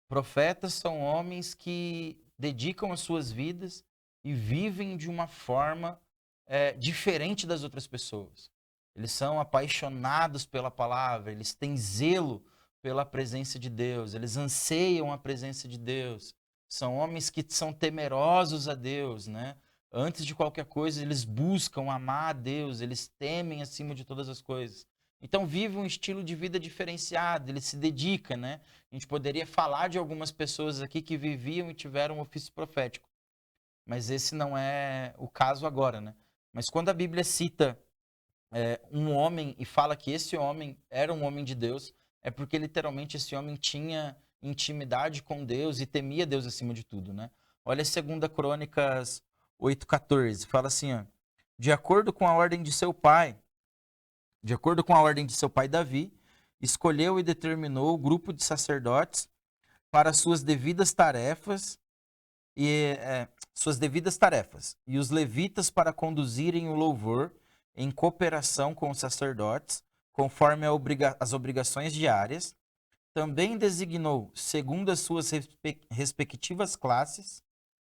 profetas são homens que dedicam as suas vidas e vivem de uma forma diferente das outras pessoas. Eles são apaixonados pela palavra, eles têm zelo pela presença de Deus, eles anseiam a presença de Deus. São homens que são temerosos a Deus, né? Antes de qualquer coisa, eles buscam amar a Deus, eles temem acima de todas as coisas. Então vive um estilo de vida diferenciado, ele se dedica, né? A gente poderia falar de algumas pessoas aqui que viviam e tiveram um ofício profético, mas esse não é o caso agora, né? Mas quando a Bíblia cita um homem e fala que esse homem era um homem de Deus, é porque literalmente esse homem tinha intimidade com Deus e temia Deus acima de tudo, né? Olha 2 Crônicas 8:14, fala assim, ó, de acordo com a ordem de seu pai, Davi, escolheu e determinou o grupo de sacerdotes para suas devidas tarefas e os levitas para conduzirem o louvor em cooperação com os sacerdotes, conforme as obrigações diárias. Também designou, segundo as suas respectivas classes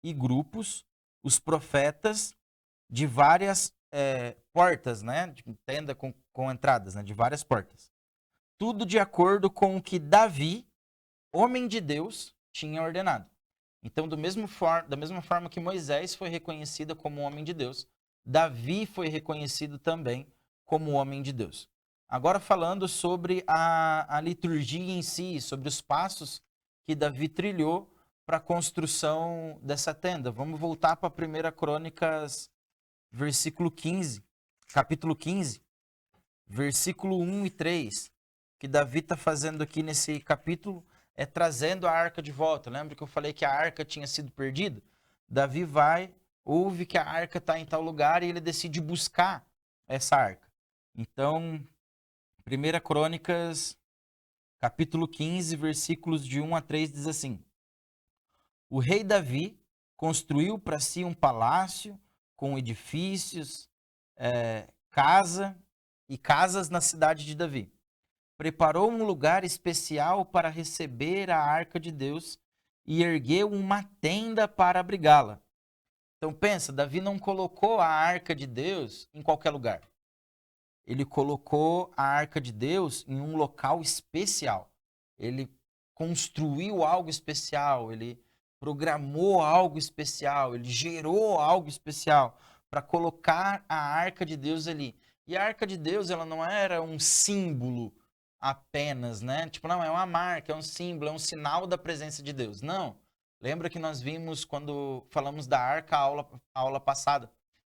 e grupos, os profetas de várias portas, né? De tenda com entradas, né? De várias portas. Tudo de acordo com o que Davi, homem de Deus, tinha ordenado. Então, da mesma forma que Moisés foi reconhecido como homem de Deus, Davi foi reconhecido também como homem de Deus. Agora falando sobre a liturgia em si, sobre os passos que Davi trilhou para a construção dessa tenda. Vamos voltar para 1 Crônicas, versículo 15. capítulo 15, versículo 1 e 3, que Davi está fazendo aqui nesse capítulo, é trazendo a arca de volta. Lembra que eu falei que a arca tinha sido perdida? Davi vai, ouve que a arca está em tal lugar e ele decide buscar essa arca. Então, 1 Crônicas, capítulo 15, versículos de 1 a 3, diz assim: O rei Davi construiu para si um palácio com edifícios, casas na cidade de Davi. Preparou um lugar especial para receber a arca de Deus e ergueu uma tenda para abrigá-la. Então pensa, Davi não colocou a arca de Deus em qualquer lugar. Ele colocou a arca de Deus em um local especial. Ele construiu algo especial, ele programou algo especial, ele gerou algo especial para colocar a arca de Deus ali. E a arca de Deus, ela não era um símbolo apenas, né? Tipo, não, é uma marca, é um símbolo, é um sinal da presença de Deus. Não. Lembra que nós vimos quando falamos da arca a aula passada,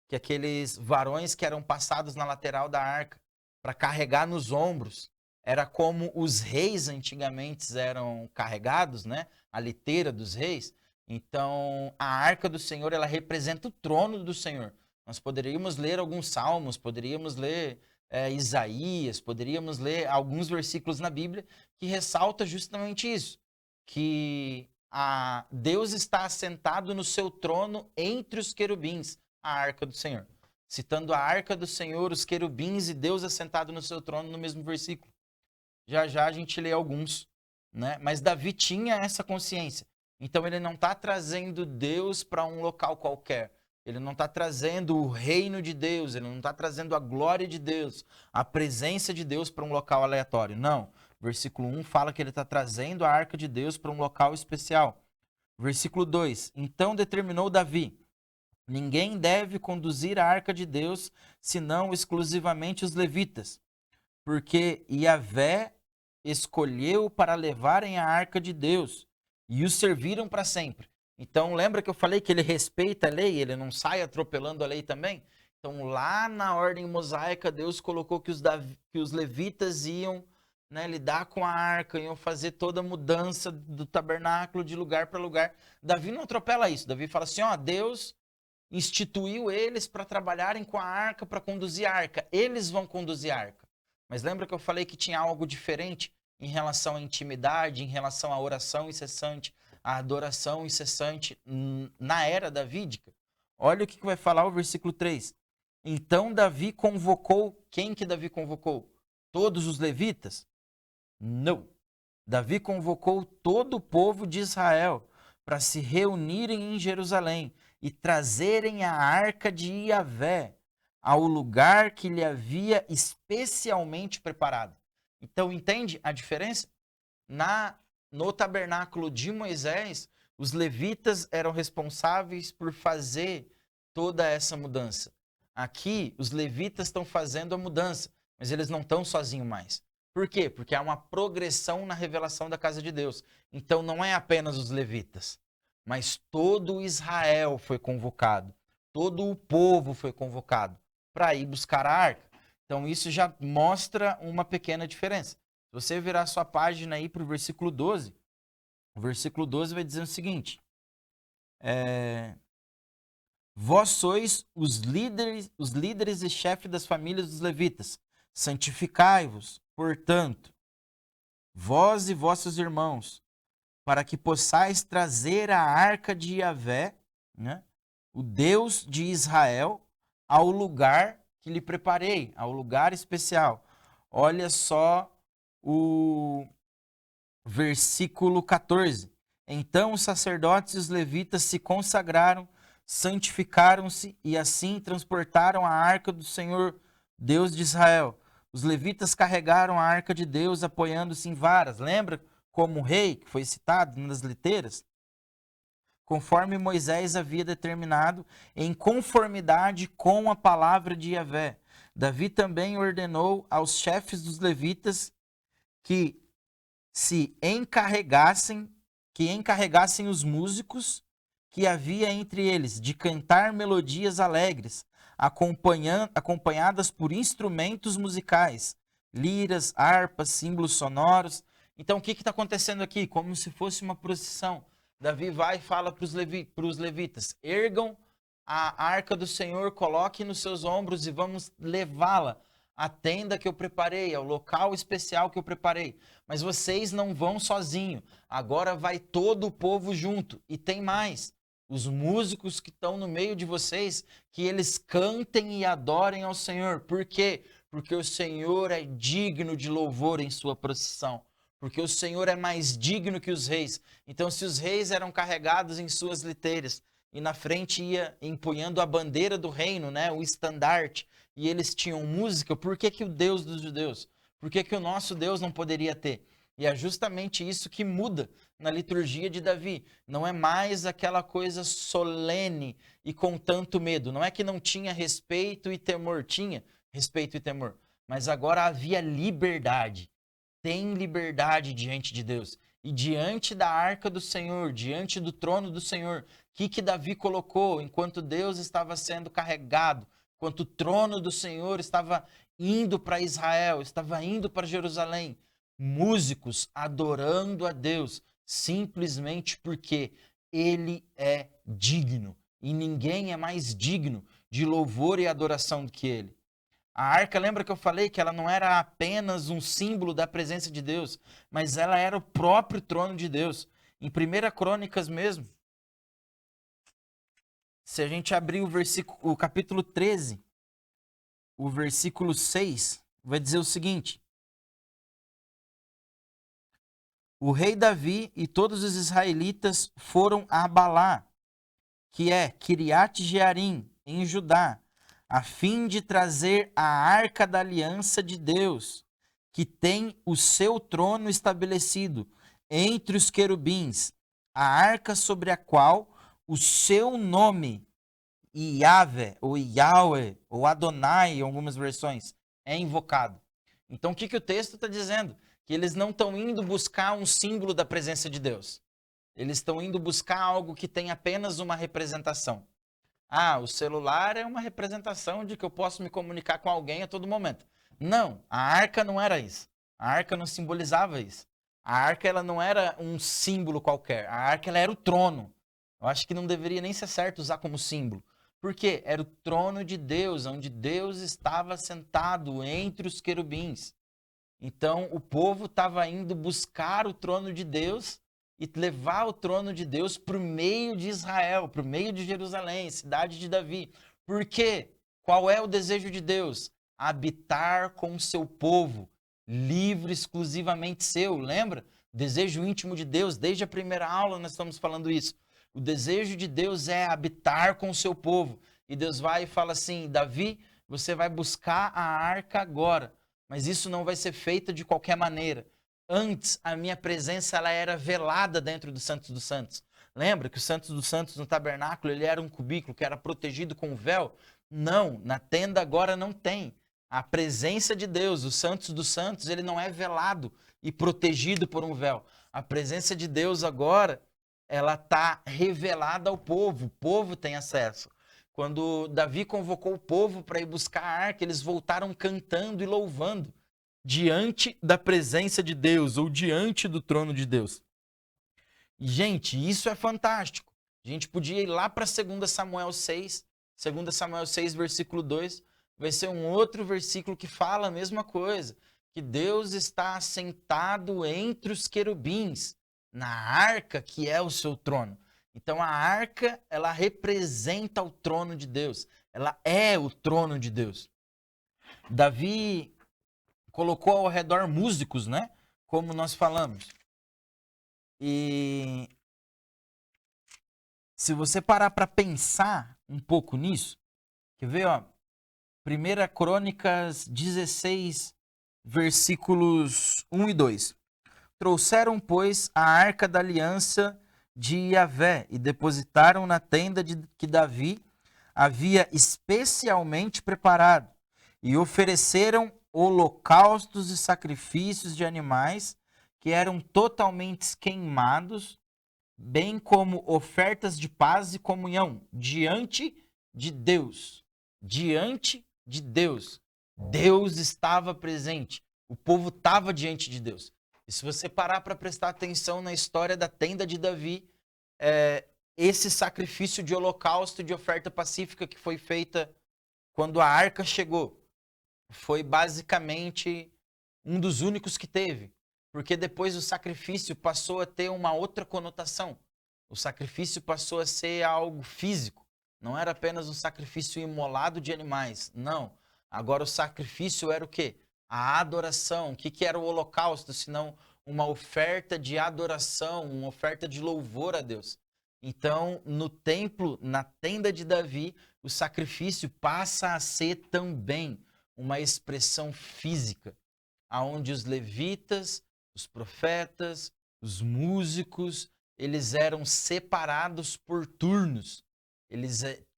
que aqueles varões que eram passados na lateral da arca para carregar nos ombros, era como os reis antigamente eram carregados, né? A liteira dos reis. Então, a arca do Senhor, ela representa o trono do Senhor. Nós poderíamos ler alguns salmos, poderíamos ler Isaías, poderíamos ler alguns versículos na Bíblia que ressalta justamente isso, que Deus está assentado no seu trono entre os querubins, a arca do Senhor. Citando a arca do Senhor, os querubins e Deus assentado no seu trono no mesmo versículo. Já já a gente lê alguns, né? Mas Davi tinha essa consciência. Então ele não está trazendo Deus para um local qualquer. Ele não está trazendo o reino de Deus, ele não está trazendo a glória de Deus, a presença de Deus para um local aleatório. Não. Versículo 1 fala que ele está trazendo a arca de Deus para um local especial. Versículo 2. Então determinou Davi: ninguém deve conduzir a arca de Deus, senão exclusivamente os levitas, porque Yahvé escolheu para levarem a arca de Deus e os serviram para sempre. Então, lembra que eu falei que ele respeita a lei, ele não sai atropelando a lei também? Então, lá na ordem mosaica, Deus colocou que os levitas iam, né, lidar com a arca, iam fazer toda a mudança do tabernáculo de lugar para lugar. Davi não atropela isso. Davi fala assim, ó, Deus instituiu eles para trabalharem com a arca, para conduzir a arca. Eles vão conduzir a arca. Mas lembra que eu falei que tinha algo diferente em relação à intimidade, em relação à oração incessante, à adoração incessante na era davídica? Olha o que vai falar o versículo 3. Então Davi convocou, quem que Davi convocou? Todos os levitas? Não. Davi convocou todo o povo de Israel para se reunirem em Jerusalém e trazerem a arca de Yahvé ao lugar que lhe havia especialmente preparado. Então, entende a diferença? No tabernáculo de Moisés, os levitas eram responsáveis por fazer toda essa mudança. Aqui, os levitas estão fazendo a mudança, mas eles não estão sozinhos mais. Por quê? Porque há uma progressão na revelação da casa de Deus. Então, não é apenas os levitas, mas todo Israel foi convocado, todo o povo foi convocado para ir buscar a arca. Então, isso já mostra uma pequena diferença. Se você virar sua página aí para o versículo 12, o versículo 12 vai dizer o seguinte: vós sois os líderes e chefes das famílias dos levitas. Santificai-vos, portanto, vós e vossos irmãos, para que possais trazer a arca de Yahvé, né, o Deus de Israel, ao lugar que lhe preparei, ao lugar especial. Olha só o versículo 14. Então os sacerdotes e os levitas se consagraram, santificaram-se e assim transportaram a arca do Senhor, Deus de Israel. Os levitas carregaram a arca de Deus apoiando-se em varas. Lembra como o rei, que foi citado nas liteiras? Conforme Moisés havia determinado, em conformidade com a palavra de Yahvé. Davi também ordenou aos chefes dos levitas que encarregassem os músicos que havia entre eles de cantar melodias alegres acompanhadas por instrumentos musicais, liras, harpas, símbolos sonoros. Então, o que está acontecendo aqui? Como se fosse uma procissão. Davi vai e fala para os levitas, ergam a arca do Senhor, coloquem nos seus ombros e vamos levá-la à tenda que eu preparei, ao local especial que eu preparei. Mas vocês não vão sozinho, agora vai todo o povo junto. E tem mais, os músicos que estão no meio de vocês, que eles cantem e adorem ao Senhor. Por quê? Porque o Senhor é digno de louvor em sua procissão. Porque o Senhor é mais digno que os reis. Então, se os reis eram carregados em suas liteiras, e na frente ia empunhando a bandeira do reino, né, o estandarte, e eles tinham música, por que o Deus dos judeus? Por que o nosso Deus não poderia ter? E é justamente isso que muda na liturgia de Davi. Não é mais aquela coisa solene e com tanto medo. Não é que não tinha respeito e temor, tinha respeito e temor. Mas agora havia liberdade. Tem liberdade diante de Deus. E diante da arca do Senhor, diante do trono do Senhor, o que Davi colocou enquanto Deus estava sendo carregado, enquanto o trono do Senhor estava indo para Israel, estava indo para Jerusalém? Músicos adorando a Deus, simplesmente porque Ele é digno. E ninguém é mais digno de louvor e adoração do que Ele. A arca, lembra que eu falei que ela não era apenas um símbolo da presença de Deus, mas ela era o próprio trono de Deus. Em 1 Crônicas mesmo, se a gente abrir o capítulo 13, o versículo 6, vai dizer o seguinte: o rei Davi e todos os israelitas foram a Abalá, que é Kiriat Jearim, em Judá, a fim de trazer a arca da aliança de Deus, que tem o seu trono estabelecido entre os querubins, a arca sobre a qual o seu nome, Yahvé, ou Yahweh, ou Adonai, em algumas versões, é invocado. Então, o que o texto está dizendo? Que eles não estão indo buscar um símbolo da presença de Deus. Eles estão indo buscar algo que tem apenas uma representação. Ah, o celular é uma representação de que eu posso me comunicar com alguém a todo momento. Não, a arca não era isso. A arca não simbolizava isso. A arca ela não era um símbolo qualquer. A arca ela era o trono. Eu acho que não deveria nem ser certo usar como símbolo. Por quê? Era o trono de Deus, onde Deus estava sentado entre os querubins. Então, o povo estava indo buscar o trono de Deus e levar o trono de Deus para o meio de Israel, para o meio de Jerusalém, cidade de Davi. Por quê? Qual é o desejo de Deus? Habitar com o seu povo, livre exclusivamente seu. Lembra? Desejo íntimo de Deus, desde a primeira aula nós estamos falando isso. O desejo de Deus é habitar com o seu povo. E Deus vai e fala assim: Davi, você vai buscar a arca agora, mas isso não vai ser feito de qualquer maneira. Antes, a minha presença ela era velada dentro do Santos dos Santos. Lembra que o Santos dos Santos no tabernáculo ele era um cubículo que era protegido com véu? Não, na tenda agora não tem. A presença de Deus, o Santos dos Santos, ele não é velado e protegido por um véu. A presença de Deus agora, ela está revelada ao povo. O povo tem acesso. Quando Davi convocou o povo para ir buscar a arca, eles voltaram cantando e louvando diante da presença de Deus ou diante do trono de Deus. E, gente, isso é fantástico. A gente podia ir lá para 2 Samuel 6, 2 Samuel 6, versículo 2, vai ser um outro versículo que fala a mesma coisa, que Deus está assentado entre os querubins, na arca que é o seu trono. Então a arca, ela representa o trono de Deus, ela é o trono de Deus. Davi colocou ao redor músicos, né? Como nós falamos. E se você parar para pensar um pouco nisso, quer ver, ó? 1 Crônicas 16, versículos 1 e 2. Trouxeram, pois, a arca da aliança de Yahvé e depositaram na tenda que Davi havia especialmente preparado e ofereceram holocaustos e sacrifícios de animais que eram totalmente queimados, bem como ofertas de paz e comunhão diante de Deus. diante de Deus. Deus estava presente. O povo estava diante de Deus. E se você parar para prestar atenção na história da tenda de Davi, esse sacrifício de holocausto, de oferta pacífica que foi feita quando a arca chegou, foi basicamente um dos únicos que teve. Porque depois o sacrifício passou a ter uma outra conotação. O sacrifício passou a ser algo físico. Não era apenas um sacrifício imolado de animais. Não. Agora o sacrifício era o quê? A adoração. O que era o holocausto, senão uma oferta de adoração, uma oferta de louvor a Deus. Então, no templo, na tenda de Davi, o sacrifício passa a ser também uma expressão física, aonde os levitas, os profetas, os músicos, eles eram separados por turnos.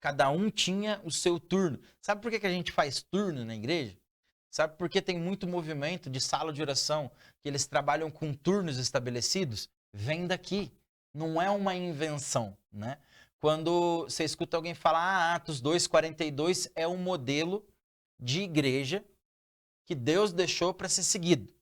Cada um tinha o seu turno. Sabe por que a gente faz turno na igreja? Sabe por que tem muito movimento de sala de oração, que eles trabalham com turnos estabelecidos? Vem daqui. Não é uma invenção, né? Quando você escuta alguém falar, Atos 2:42 é um modelo de igreja que Deus deixou para ser seguido.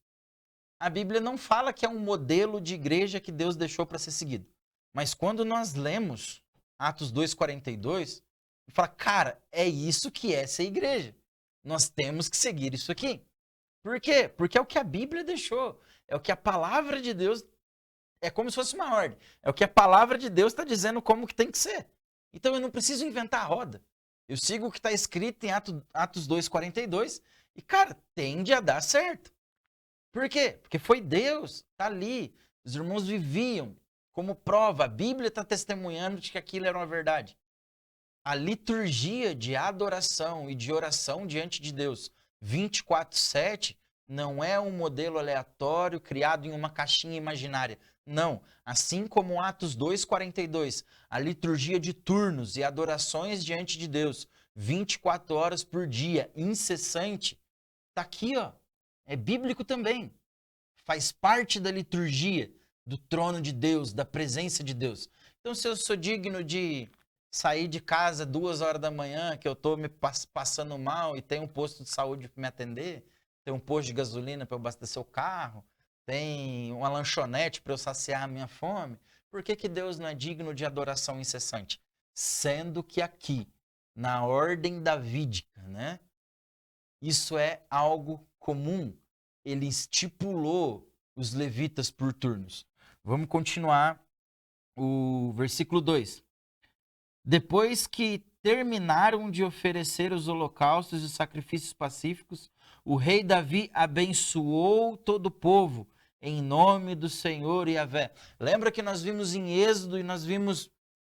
A Bíblia não fala que é um modelo de igreja que Deus deixou para ser seguido. Mas quando nós lemos Atos 2:42, fala, cara, é isso que é ser igreja. Nós temos que seguir isso aqui. Por quê? Porque é o que a Bíblia deixou. É o que a palavra de Deus... É como se fosse uma ordem. É o que a palavra de Deus está dizendo como que tem que ser. Então eu não preciso inventar a roda. Eu sigo o que está escrito em Atos 2:42 e, cara, tende a dar certo. Por quê? Porque foi Deus, está ali. Os irmãos viviam como prova. A Bíblia está testemunhando de que aquilo era uma verdade. A liturgia de adoração e de oração diante de Deus 24/7 não é um modelo aleatório criado em uma caixinha imaginária. Não. Assim como Atos 2:42, a liturgia de turnos e adorações diante de Deus 24 horas por dia, incessante, está aqui, ó. É bíblico também. Faz parte da liturgia do trono de Deus, da presença de Deus. Então, se eu sou digno de sair de casa 2 horas da manhã, que eu estou me passando mal e tem um posto de saúde para me atender, tem um posto de gasolina para eu abastecer o carro, tem uma lanchonete para eu saciar a minha fome, por que Deus não é digno de adoração incessante? Sendo que aqui, na ordem davídica, né? Isso é algo comum. Ele estipulou os levitas por turnos. Vamos continuar o versículo 2. Depois que terminaram de oferecer os holocaustos e os sacrifícios pacíficos, o rei Davi abençoou todo o povo em nome do Senhor Yahvé. Lembra que nós vimos em Êxodo e nós vimos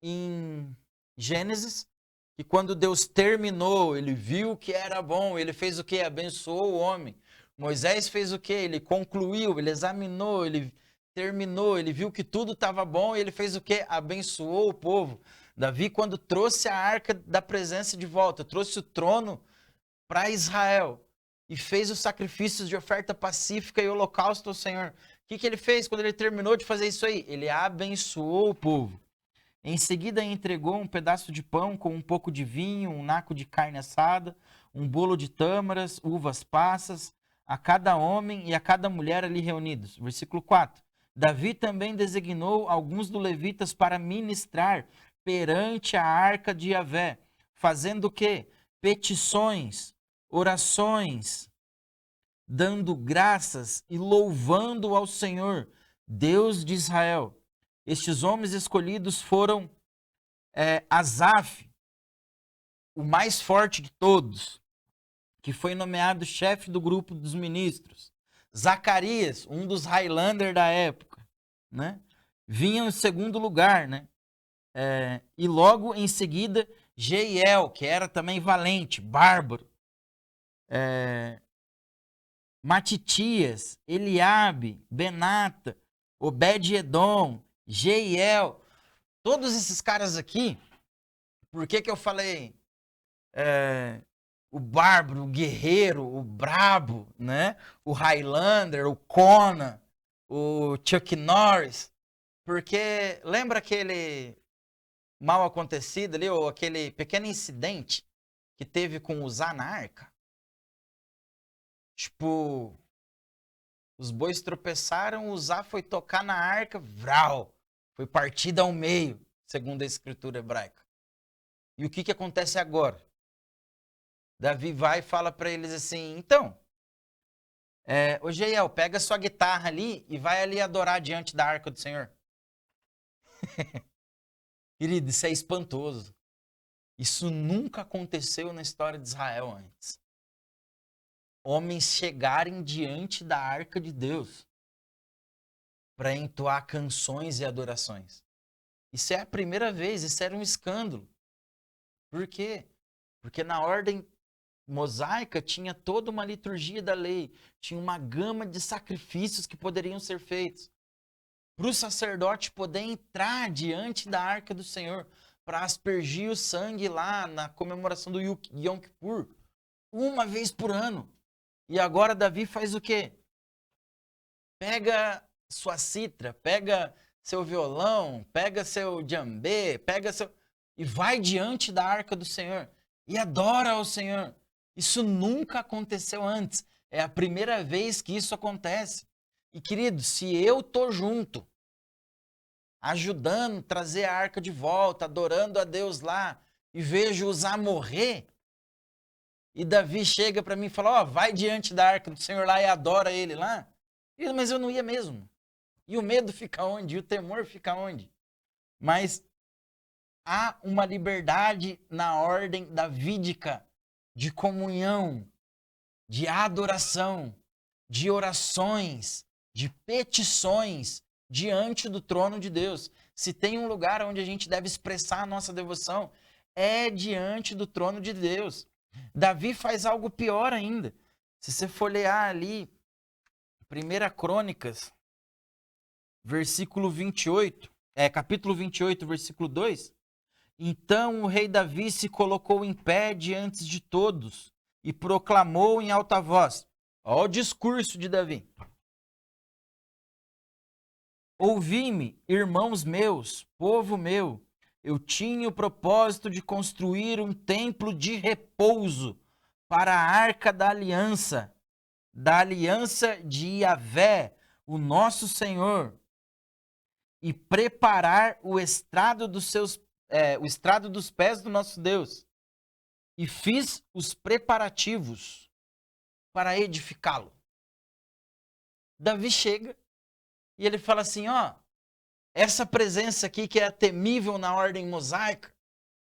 em Gênesis? Que quando Deus terminou, ele viu que era bom, ele fez o quê? Abençoou o homem. Moisés fez o quê? Ele concluiu, ele examinou, ele terminou, ele viu que tudo estava bom e ele fez o quê? Abençoou o povo. Davi, quando trouxe a arca da presença de volta, trouxe o trono para Israel e fez os sacrifícios de oferta pacífica e holocausto ao Senhor. O que ele fez quando ele terminou de fazer isso aí? Ele abençoou o povo. Em seguida, entregou um pedaço de pão com um pouco de vinho, um naco de carne assada, um bolo de tâmaras, uvas passas, a cada homem e a cada mulher ali reunidos. Versículo 4. Davi também designou alguns dos levitas para ministrar perante a arca de Yahvé, fazendo o quê? Petições, orações, dando graças e louvando ao Senhor, Deus de Israel. Estes homens escolhidos foram Asaf, o mais forte de todos, que foi nomeado chefe do grupo dos ministros. Zacarias, um dos Highlander da época, né? Vinha em segundo lugar, né? E logo em seguida, Jeiel, que era também valente, bárbaro. Matitias, Eliabe, Benata, Obed-edom, Jeiel. Todos esses caras aqui, por que eu falei o bárbaro, o guerreiro, o brabo, né? O Highlander, o Conan, o Chuck Norris? Porque lembra aquele mal acontecido ali, ou aquele pequeno incidente que teve com Uzá na arca. Tipo, os bois tropeçaram, Uzá foi tocar na arca, vral, foi partida ao meio, segundo a escritura hebraica. E o que acontece agora? Davi vai e fala para eles assim, então, ô Jeiel, pega sua guitarra ali e vai ali adorar diante da arca do Senhor. Querido, isso é espantoso. Isso nunca aconteceu na história de Israel antes. Homens chegarem diante da arca de Deus para entoar canções e adorações. Isso é a primeira vez, isso era um escândalo. Por quê? Porque na ordem mosaica tinha toda uma liturgia da lei, tinha uma gama de sacrifícios que poderiam ser feitos. Para o sacerdote poder entrar diante da arca do Senhor, para aspergir o sangue lá na comemoração do Yom Kippur, uma vez por ano. E agora Davi faz o quê? Pega sua citra, pega seu violão, pega seu djambê, pega seu... e vai diante da arca do Senhor e adora ao Senhor. Isso nunca aconteceu antes. É a primeira vez que isso acontece. E querido, se eu tô junto, ajudando, trazer a arca de volta, adorando a Deus lá, e vejo Uzá morrer, e Davi chega para mim e fala, vai diante da arca do Senhor lá e adora ele lá. Mas eu não ia mesmo. E o medo fica onde? E o temor fica onde? Mas há uma liberdade na ordem davídica de comunhão, de adoração, de orações, de petições diante do trono de Deus. Se tem um lugar onde a gente deve expressar a nossa devoção, é diante do trono de Deus. Davi faz algo pior ainda. Se você folhear ali, 1 Crônicas, versículo 28, capítulo 28, versículo 2. Então o rei Davi se colocou em pé diante de todos e proclamou em alta voz. Olha o discurso de Davi. Ouvi-me, irmãos meus, povo meu, eu tinha o propósito de construir um templo de repouso para a arca da aliança de Yahvé, o nosso Senhor, e preparar o estrado dos pés do nosso Deus. E fiz os preparativos para edificá-lo. Davi chega e ele fala assim, essa presença aqui que é temível na ordem mosaica,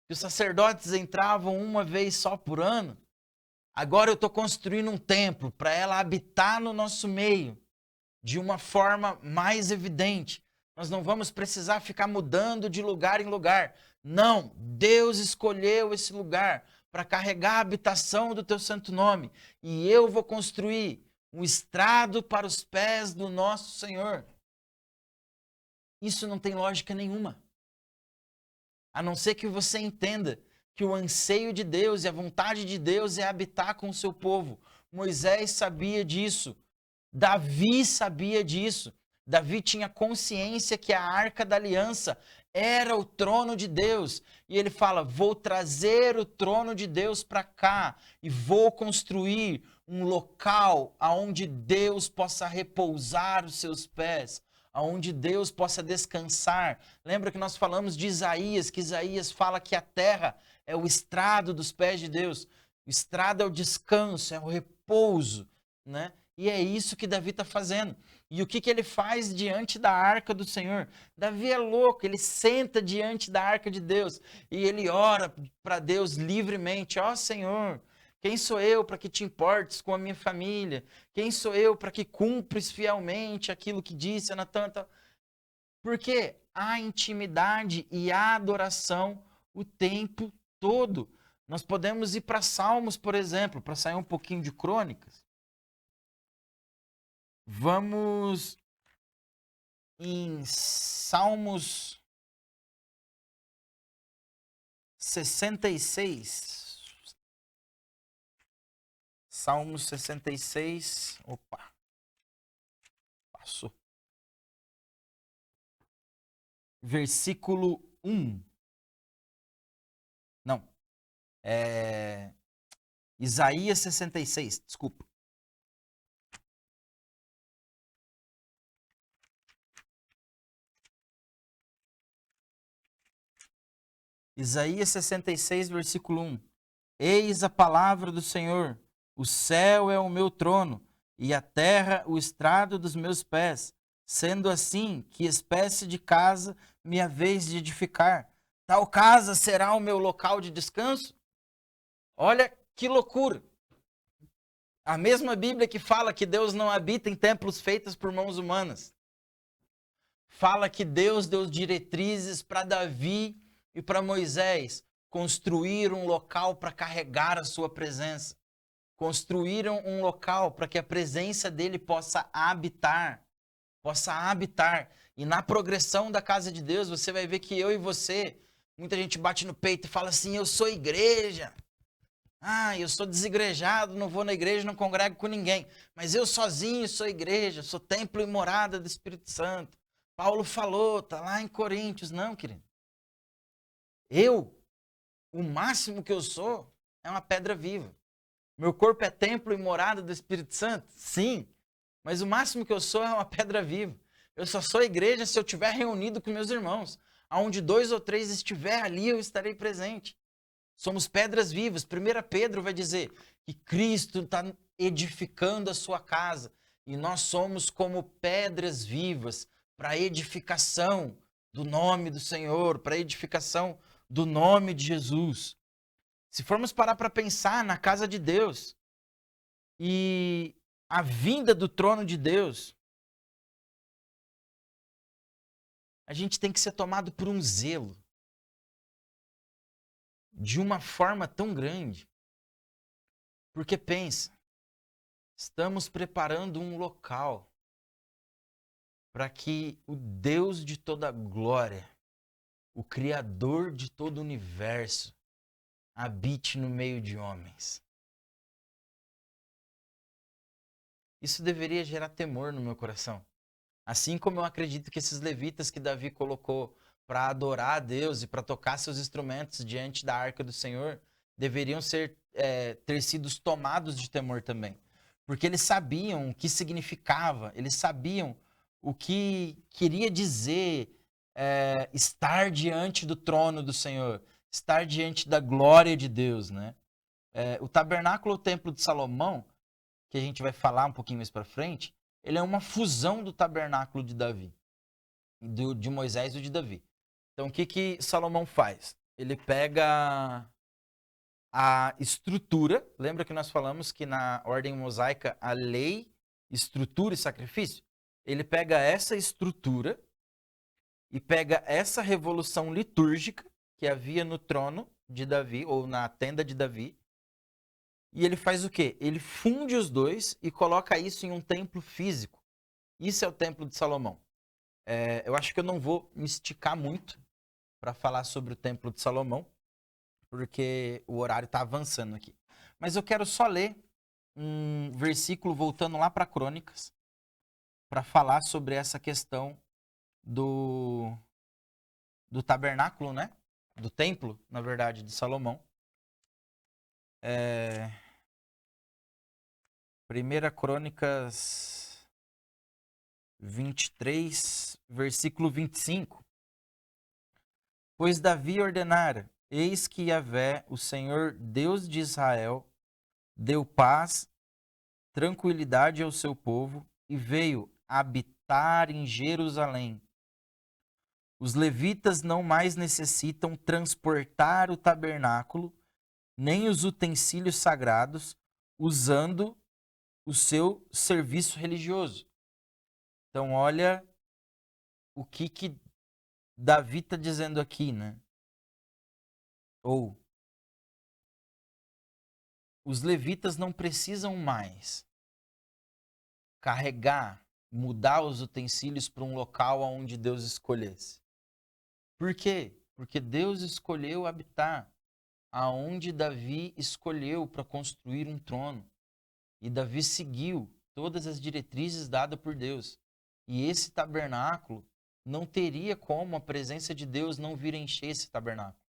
que os sacerdotes entravam uma vez só por ano, agora eu estou construindo um templo para ela habitar no nosso meio de uma forma mais evidente. Nós não vamos precisar ficar mudando de lugar em lugar. Não, Deus escolheu esse lugar para carregar a habitação do teu santo nome. E eu vou construir um estrado para os pés do nosso Senhor. Isso não tem lógica nenhuma. A não ser que você entenda que o anseio de Deus e a vontade de Deus é habitar com o seu povo. Moisés sabia disso. Davi sabia disso. Davi tinha consciência que a arca da aliança era o trono de Deus. E ele fala, vou trazer o trono de Deus para cá e vou construir um local onde Deus possa repousar os seus pés, onde Deus possa descansar. Lembra que nós falamos de Isaías, que Isaías fala que a terra é o estrado dos pés de Deus. O estrado é o descanso, é o repouso, né? E é isso que Davi está fazendo. E o que ele faz diante da arca do Senhor? Davi é louco, ele senta diante da arca de Deus e ele ora para Deus livremente. Senhor, quem sou eu para que te importes com a minha família? Quem sou eu para que cumpres fielmente aquilo que disse, Natan? Porque há intimidade e há adoração o tempo todo. Nós podemos ir para Salmos, por exemplo, para sair um pouquinho de Crônicas. Vamos em Salmos 66. Salmos 66. Opa. Passou. Versículo 1. Não. Isaías 66, desculpa. Isaías 66, versículo 1. Eis a palavra do Senhor, o céu é o meu trono, e a terra o estrado dos meus pés. Sendo assim, que espécie de casa me haveis de edificar? Tal casa será o meu local de descanso? Olha que loucura! A mesma Bíblia que fala que Deus não habita em templos feitos por mãos humanas. Fala que Deus deu diretrizes para Davi e para Moisés construir um local para carregar a sua presença. Construíram um local para que a presença dele possa habitar. E na progressão da casa de Deus, você vai ver que eu e você, muita gente bate no peito e fala assim, eu sou igreja. Eu sou desigrejado, não vou na igreja, não congrego com ninguém. Mas eu sozinho sou igreja, sou templo e morada do Espírito Santo. Paulo falou, tá lá em Coríntios. Não, querido. O máximo que eu sou é uma pedra viva. Meu corpo é templo e morada do Espírito Santo? Sim. Mas o máximo que eu sou é uma pedra viva. Eu só sou igreja se eu estiver reunido com meus irmãos. Aonde 2 ou 3 estiver ali, eu estarei presente. Somos pedras vivas. 1 Pedro vai dizer que Cristo está edificando a sua casa. E nós somos como pedras vivas para a edificação do nome do Senhor, para a edificação do nome de Jesus. Se formos parar para pensar na casa de Deus e a vinda do trono de Deus, a gente tem que ser tomado por um zelo de uma forma tão grande. Porque pensa, estamos preparando um local para que o Deus de toda glória, o Criador de todo o universo, habite no meio de homens. Isso deveria gerar temor no meu coração. Assim como eu acredito que esses levitas que Davi colocou para adorar a Deus e para tocar seus instrumentos diante da arca do Senhor, deveriam ter sido tomados de temor também. Porque eles sabiam o que significava, eles sabiam o que queria dizer estar diante do trono do Senhor, estar diante da glória de Deus, né? O tabernáculo, o templo de Salomão, que a gente vai falar um pouquinho mais para frente, ele é uma fusão do tabernáculo de Davi, de Moisés e de Davi. Então, o que Salomão faz? Ele pega a estrutura, lembra que nós falamos que na ordem mosaica a lei, estrutura e sacrifício? Ele pega essa estrutura e pega essa revolução litúrgica que havia no trono de Davi, ou na tenda de Davi, e ele faz o quê? Ele funde os dois e coloca isso em um templo físico. Isso é o templo de Salomão. Eu acho que eu não vou me esticar muito para falar sobre o templo de Salomão, porque o horário está avançando aqui. Mas eu quero só ler um versículo voltando lá para Crônicas, para falar sobre essa questão do tabernáculo, né? Do templo, na verdade, de Salomão. 1 Crônicas 23, versículo 25. Pois Davi ordenara, eis que Yahvé, o Senhor Deus de Israel, deu paz, tranquilidade ao seu povo e veio habitar em Jerusalém. Os levitas não mais necessitam transportar o tabernáculo, nem os utensílios sagrados, usando o seu serviço religioso. Então, olha o que Davi está dizendo aqui, né? Ou, os levitas não precisam mais carregar, mudar os utensílios para um local onde Deus escolhesse. Por quê? Porque Deus escolheu habitar aonde Davi escolheu para construir um trono. E Davi seguiu todas as diretrizes dadas por Deus. E esse tabernáculo não teria como a presença de Deus não vir encher esse tabernáculo.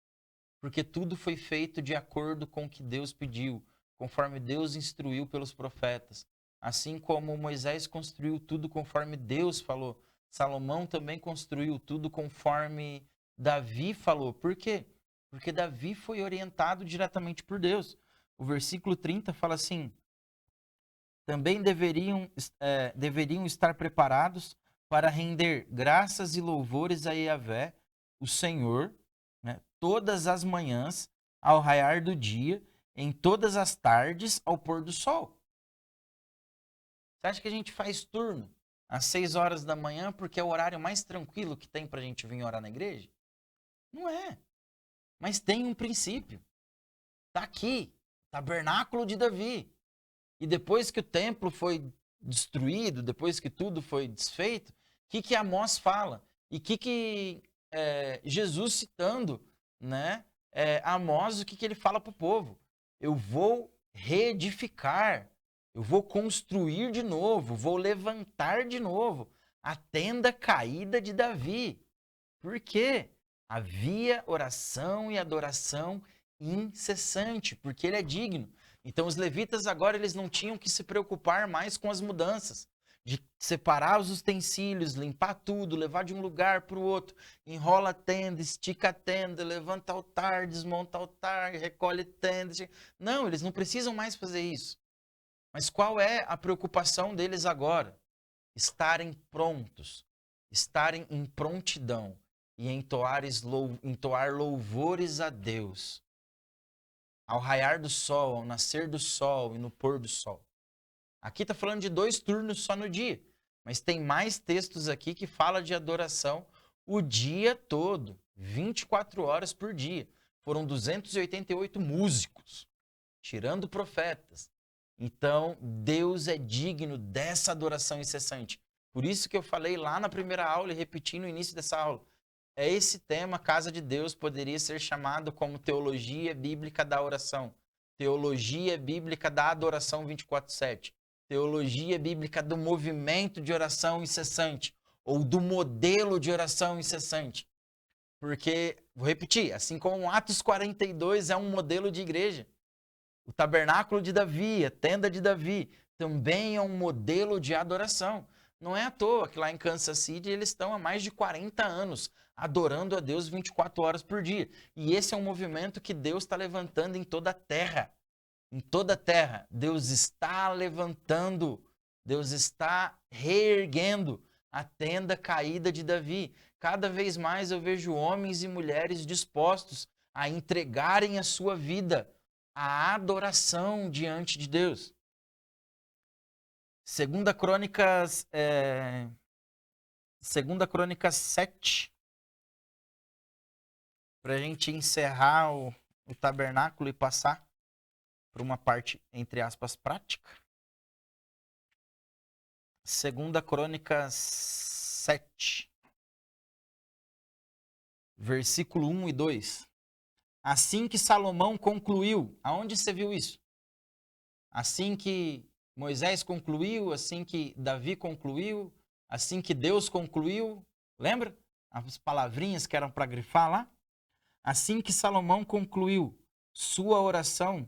porque tudo foi feito de acordo com o que Deus pediu, conforme Deus instruiu pelos profetas. Assim como Moisés construiu tudo conforme Deus falou, Salomão também construiu tudo conforme Davi falou. Por quê? Porque Davi foi orientado diretamente por Deus. O versículo 30 fala assim: também deveriam estar preparados para render graças e louvores a Yahvé, o Senhor, né, todas as manhãs, ao raiar do dia, em todas as tardes, ao pôr do sol. Você acha que a gente faz turno às 6 horas da manhã porque é o horário mais tranquilo que tem para a gente vir orar na igreja? Não é. Mas tem um princípio. Está aqui, tabernáculo de Davi. E depois que o templo foi destruído, depois que tudo foi desfeito, o que Amós fala? E Jesus citando, né, Amós, o que ele fala para o povo? Eu vou reedificar, eu vou construir de novo, vou levantar de novo a tenda caída de Davi. Por quê? Havia oração e adoração incessante, porque ele é digno. Então os levitas agora eles não tinham que se preocupar mais com as mudanças, de separar os utensílios, limpar tudo, levar de um lugar para o outro, enrola a tenda, estica a tenda, levanta altar, desmonta altar, recolhe tenda. Não, eles não precisam mais fazer isso. Mas qual é a preocupação deles agora? Estarem prontos, estarem em prontidão e entoar louvores a Deus ao raiar do sol, ao nascer do sol e no pôr do sol. Aqui está falando de 2 turnos só no dia, mas tem mais textos aqui que fala de adoração o dia todo, 24 horas por dia. Foram 288 músicos, tirando profetas. Então, Deus é digno dessa adoração incessante. Por isso que eu falei lá na primeira aula e repeti no início dessa aula. Esse tema, Casa de Deus, poderia ser chamado como teologia bíblica da oração, teologia bíblica da adoração 24/7, teologia bíblica do movimento de oração incessante, ou do modelo de oração incessante. Porque, vou repetir, assim como Atos 42 é um modelo de igreja, o tabernáculo de Davi, a tenda de Davi, também é um modelo de adoração. Não é à toa que lá em Kansas City eles estão há mais de 40 anos adorando a Deus 24 horas por dia. E esse é um movimento que Deus está levantando em toda a terra. Em toda a terra. Deus está levantando, Deus está reerguendo a tenda caída de Davi. Cada vez mais eu vejo homens e mulheres dispostos a entregarem a sua vida à adoração diante de Deus. Segunda Crônicas 7, para a gente encerrar o tabernáculo e passar para uma parte, entre aspas, prática. Segunda Crônicas 7, versículo 1 e 2. Assim que Salomão concluiu, aonde você viu isso? Assim que Moisés concluiu, assim que Davi concluiu, assim que Deus concluiu, lembra? As palavrinhas que eram para grifar lá? Assim que Salomão concluiu sua oração,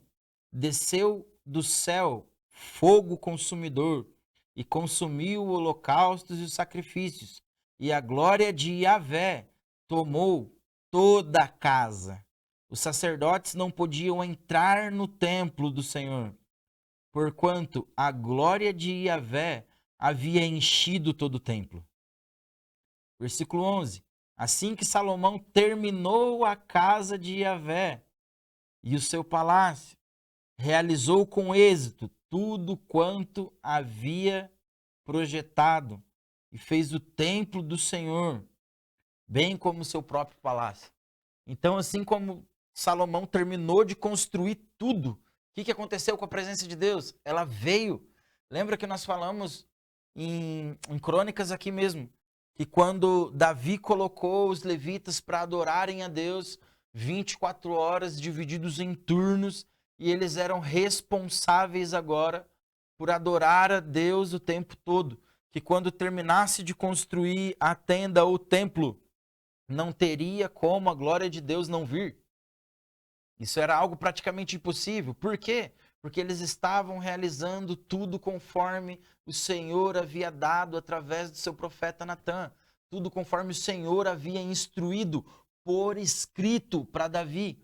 desceu do céu fogo consumidor e consumiu os holocaustos e os sacrifícios, e a glória de Yahvé tomou toda a casa. Os sacerdotes não podiam entrar no templo do Senhor, porquanto a glória de Yahvé havia enchido todo o templo. Versículo 11. Assim que Salomão terminou a casa de Yahvé e o seu palácio, realizou com êxito tudo quanto havia projetado e fez o templo do Senhor, bem como o seu próprio palácio. Então, assim como Salomão terminou de construir tudo, o que aconteceu com a presença de Deus? Ela veio. Lembra que nós falamos em Crônicas aqui mesmo, que quando Davi colocou os levitas para adorarem a Deus, 24 horas divididos em turnos, e eles eram responsáveis agora por adorar a Deus o tempo todo. Que quando terminasse de construir a tenda ou o templo, não teria como a glória de Deus não vir. Isso era algo praticamente impossível. Por quê? Porque eles estavam realizando tudo conforme o Senhor havia dado através do seu profeta Natã. Tudo conforme o Senhor havia instruído por escrito para Davi.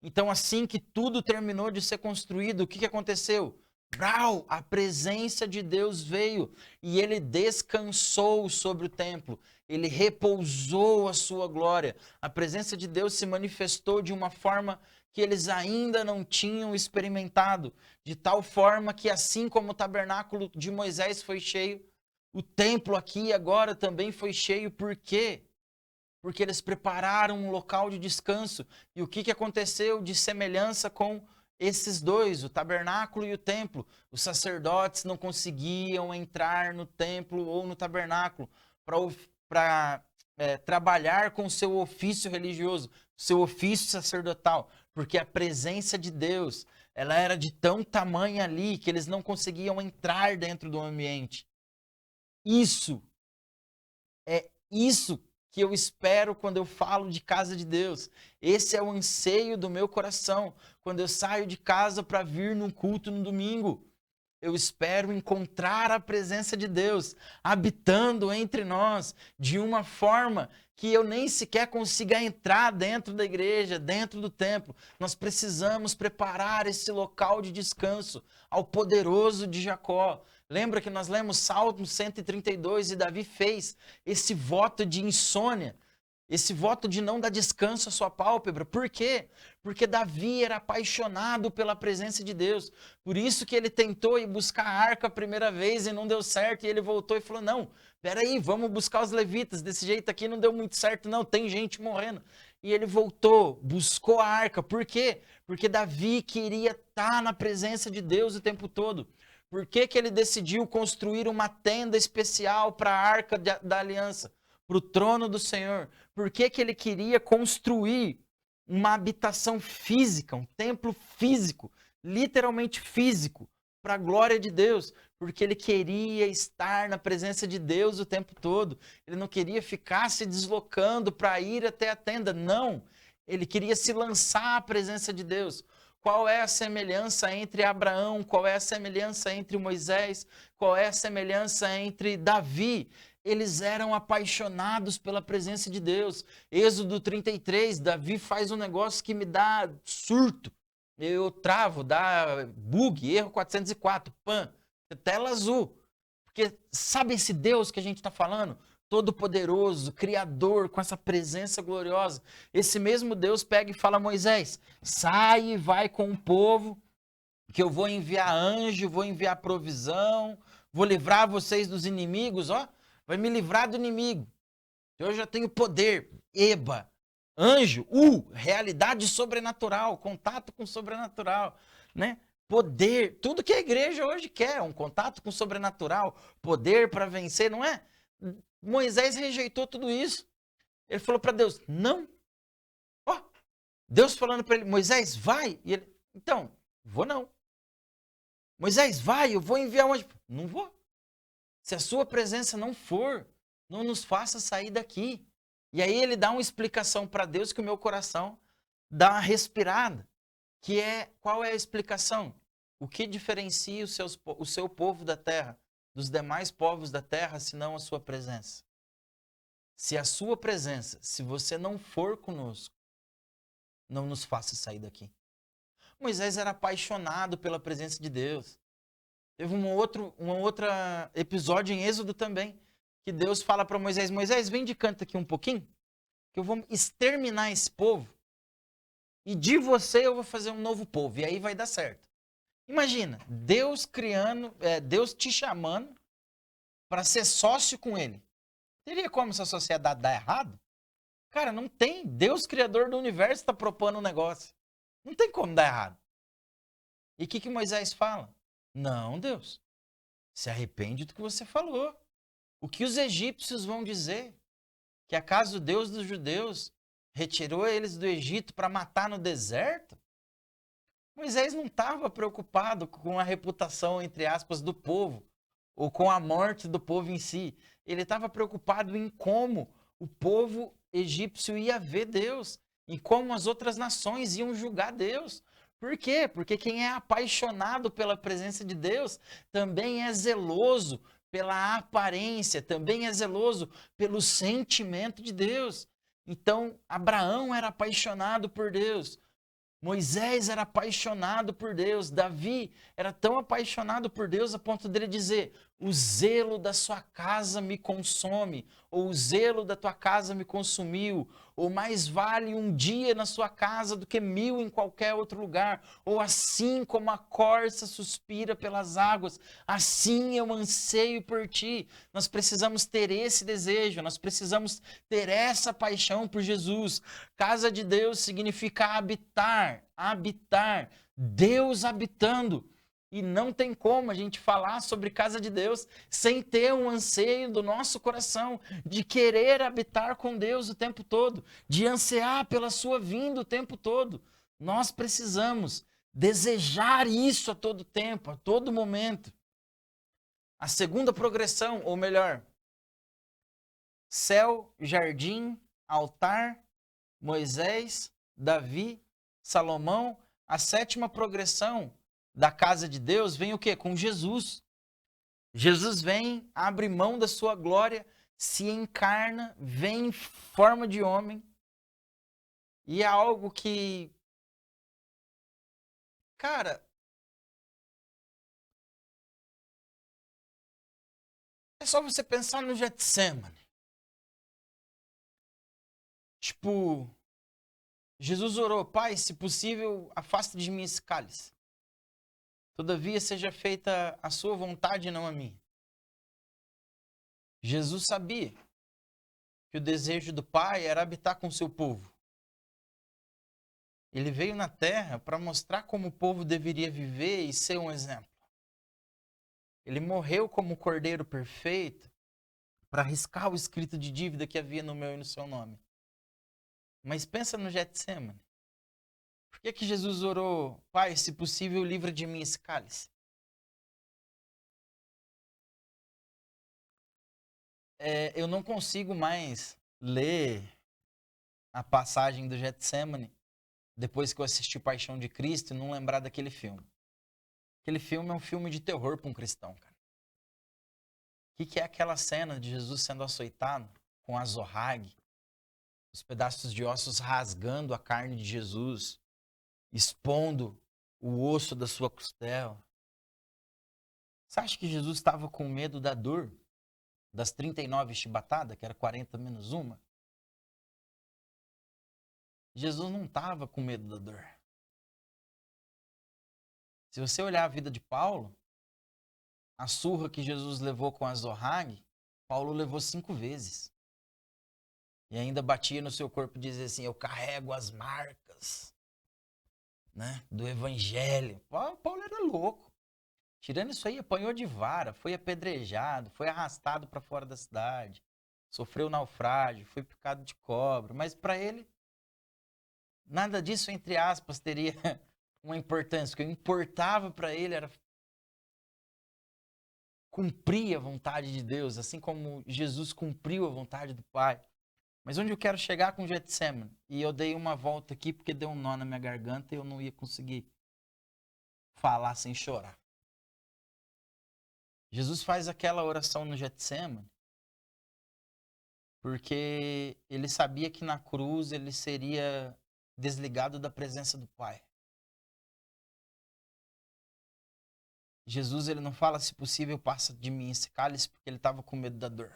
Então, assim que tudo terminou de ser construído, o que aconteceu? Brau, a presença de Deus veio e ele descansou sobre o templo. Ele repousou a sua glória. A presença de Deus se manifestou de uma forma que eles ainda não tinham experimentado, de tal forma que, assim como o tabernáculo de Moisés foi cheio, o templo aqui agora também foi cheio. Por quê? Porque eles prepararam um local de descanso. E o que aconteceu de semelhança com esses dois, o tabernáculo e o templo? Os sacerdotes não conseguiam entrar no templo ou no tabernáculo para trabalhar com o seu ofício religioso, seu ofício sacerdotal, porque a presença de Deus, ela era de tão tamanha ali que eles não conseguiam entrar dentro do ambiente. Isso que eu espero quando eu falo de casa de Deus. Esse é o anseio do meu coração quando eu saio de casa para vir num culto no domingo. Eu espero encontrar a presença de Deus habitando entre nós de uma forma que eu nem sequer consiga entrar dentro da igreja, dentro do templo. Nós precisamos preparar esse local de descanso ao poderoso de Jacó. Lembra que nós lemos Salmo 132 e Davi fez esse voto de insônia, esse voto de não dar descanso à sua pálpebra. Por quê? Porque Davi era apaixonado pela presença de Deus. Por isso que ele tentou ir buscar a arca a primeira vez e não deu certo. E ele voltou e falou, não, peraí, vamos buscar os levitas. Desse jeito aqui não deu muito certo, não, tem gente morrendo. E ele voltou, buscou a arca. Por quê? Porque Davi queria estar na presença de Deus o tempo todo. Por que ele decidiu construir uma tenda especial para a arca da aliança? Para o trono do Senhor. Por que ele queria construir uma habitação física, um templo físico, literalmente físico, para a glória de Deus? Porque ele queria estar na presença de Deus o tempo todo. Ele não queria ficar se deslocando para ir até a tenda, não. Ele queria se lançar à presença de Deus. Qual é a semelhança entre Abraão? Qual é a semelhança entre Moisés? Qual é a semelhança entre Davi? Eles eram apaixonados pela presença de Deus. Êxodo 33, Davi faz um negócio que me dá surto. Eu travo, dá bug, erro 404, pan, tela azul. Porque sabe esse Deus que a gente está falando? Todo-poderoso, criador, com essa presença gloriosa. Esse mesmo Deus pega e fala a Moisés, sai e vai com o povo, que eu vou enviar anjo, vou enviar provisão, vou livrar vocês dos inimigos, ó. Vai me livrar do inimigo. Eu já tenho poder. Eba. Anjo. Realidade sobrenatural. Contato com o sobrenatural. Né? Poder. Tudo que a igreja hoje quer. Um contato com o sobrenatural. Poder para vencer, não é? Moisés rejeitou tudo isso. Ele falou para Deus, não. Ó, Deus falando para ele, Moisés, vai. E ele, então, vou não. Moisés, vai, eu vou enviar um anjo. Não vou. Se a sua presença não for, não nos faça sair daqui. E aí ele dá uma explicação para Deus que o meu coração dá uma respirada. Que é, qual é a explicação? O que diferencia o seu povo da terra dos demais povos da terra, senão a sua presença? Se a sua presença, se você não for conosco, não nos faça sair daqui. Moisés era apaixonado pela presença de Deus. Teve um outro episódio em Êxodo também, que Deus fala para Moisés, Moisés, vem de canto aqui um pouquinho, que eu vou exterminar esse povo, e de você eu vou fazer um novo povo, e aí vai dar certo. Imagina, Deus criando, Deus te chamando para ser sócio com ele. Teria como essa sociedade dar errado? Cara, não tem. Deus, criador do universo, está propondo um negócio. Não tem como dar errado. E o que Moisés fala? Não, Deus. Se arrepende do que você falou. O que os egípcios vão dizer? Que acaso o Deus dos judeus retirou eles do Egito para matar no deserto? Moisés não estava preocupado com a reputação, entre aspas, do povo, ou com a morte do povo em si. Ele estava preocupado em como o povo egípcio ia ver Deus. e como as outras nações iam julgar Deus. Por quê? Porque quem é apaixonado pela presença de Deus também é zeloso pela aparência, também é zeloso pelo sentimento de Deus. Então, Abraão era apaixonado por Deus. Moisés era apaixonado por Deus, Davi era tão apaixonado por Deus a ponto dele dizer: o zelo da sua casa me consome, ou o zelo da tua casa me consumiu, ou mais vale um dia na sua casa do que 1000 em qualquer outro lugar, ou assim como a corça suspira pelas águas, assim eu anseio por ti. Nós precisamos ter esse desejo, nós precisamos ter essa paixão por Jesus. Casa de Deus significa habitar, habitar, Deus habitando. E não tem como a gente falar sobre casa de Deus sem ter um anseio do nosso coração de querer habitar com Deus o tempo todo, de ansiar pela sua vinda o tempo todo. Nós precisamos desejar isso a todo tempo, a todo momento. A segunda progressão, ou melhor, céu, jardim, altar, Moisés, Davi, Salomão. A sétima progressão da casa de Deus vem o quê? Com Jesus. Jesus vem, abre mão da sua glória, se encarna, vem em forma de homem. E é algo que, cara, é só você pensar no Getsemane. Tipo, Jesus orou: Pai, se possível, afasta de mim esse cálice. Todavia seja feita a sua vontade e não a minha. Jesus sabia que o desejo do Pai era habitar com seu povo. Ele veio na Terra para mostrar como o povo deveria viver e ser um exemplo. Ele morreu como o Cordeiro perfeito para riscar o escrito de dívida que havia no meu e no seu nome. Mas pensa no Getsemane. Por que Jesus orou: Pai, se possível, livra de mim esse cálice? Eu não consigo mais ler a passagem do Getsemane depois que eu assisti Paixão de Cristo e não lembrar daquele filme. Aquele filme é um filme de terror para um cristão, cara. O que é aquela cena de Jesus sendo açoitado com a zorrague, os pedaços de ossos rasgando a carne de Jesus, expondo o osso da sua costela? Você acha que Jesus estava com medo da dor das 39 chibatadas, que era 40 menos uma? Jesus não estava com medo da dor. Se você olhar a vida de Paulo, a surra que Jesus levou com a zorrague, Paulo levou 5 vezes. E ainda batia no seu corpo e dizia assim: eu carrego as marcas, né, do evangelho. Paulo era louco. Tirando isso aí, apanhou de vara, foi apedrejado, foi arrastado para fora da cidade, sofreu naufrágio, foi picado de cobra. Mas para ele, nada disso, entre aspas, teria uma importância. O que importava para ele era cumprir a vontade de Deus, assim como Jesus cumpriu a vontade do Pai. Mas onde eu quero chegar com Getsemane? E eu dei uma volta aqui porque deu um nó na minha garganta e eu não ia conseguir falar sem chorar. Jesus faz aquela oração no Getsemane porque ele sabia que na cruz ele seria desligado da presença do Pai. Jesus, ele não fala: se possível, passa de mim esse cálice, porque ele estava com medo da dor.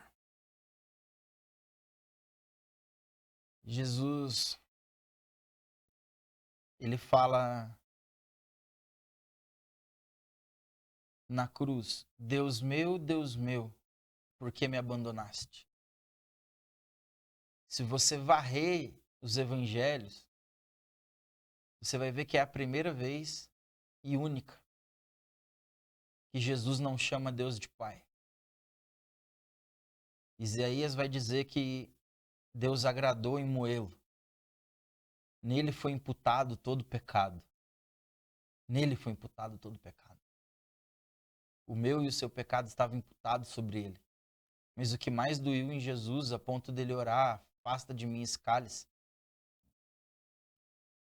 Jesus, ele fala na cruz: Deus meu, por que me abandonaste? Se você varrer os evangelhos, você vai ver que é a primeira vez e única que Jesus não chama Deus de Pai. Isaías vai dizer que Deus agradou em moê-lo. Nele foi imputado todo o pecado. Nele foi imputado todo o pecado. O meu e o seu pecado estavam imputados sobre ele. Mas o que mais doeu em Jesus, a ponto dele orar: afasta de mim esse cálice,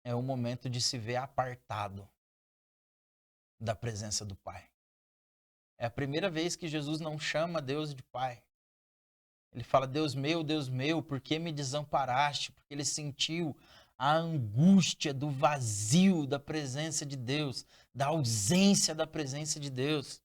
é o momento de se ver apartado da presença do Pai. É a primeira vez que Jesus não chama Deus de Pai. Ele fala, Deus meu, por que me desamparaste? Porque ele sentiu a angústia do vazio da presença de Deus, da ausência da presença de Deus.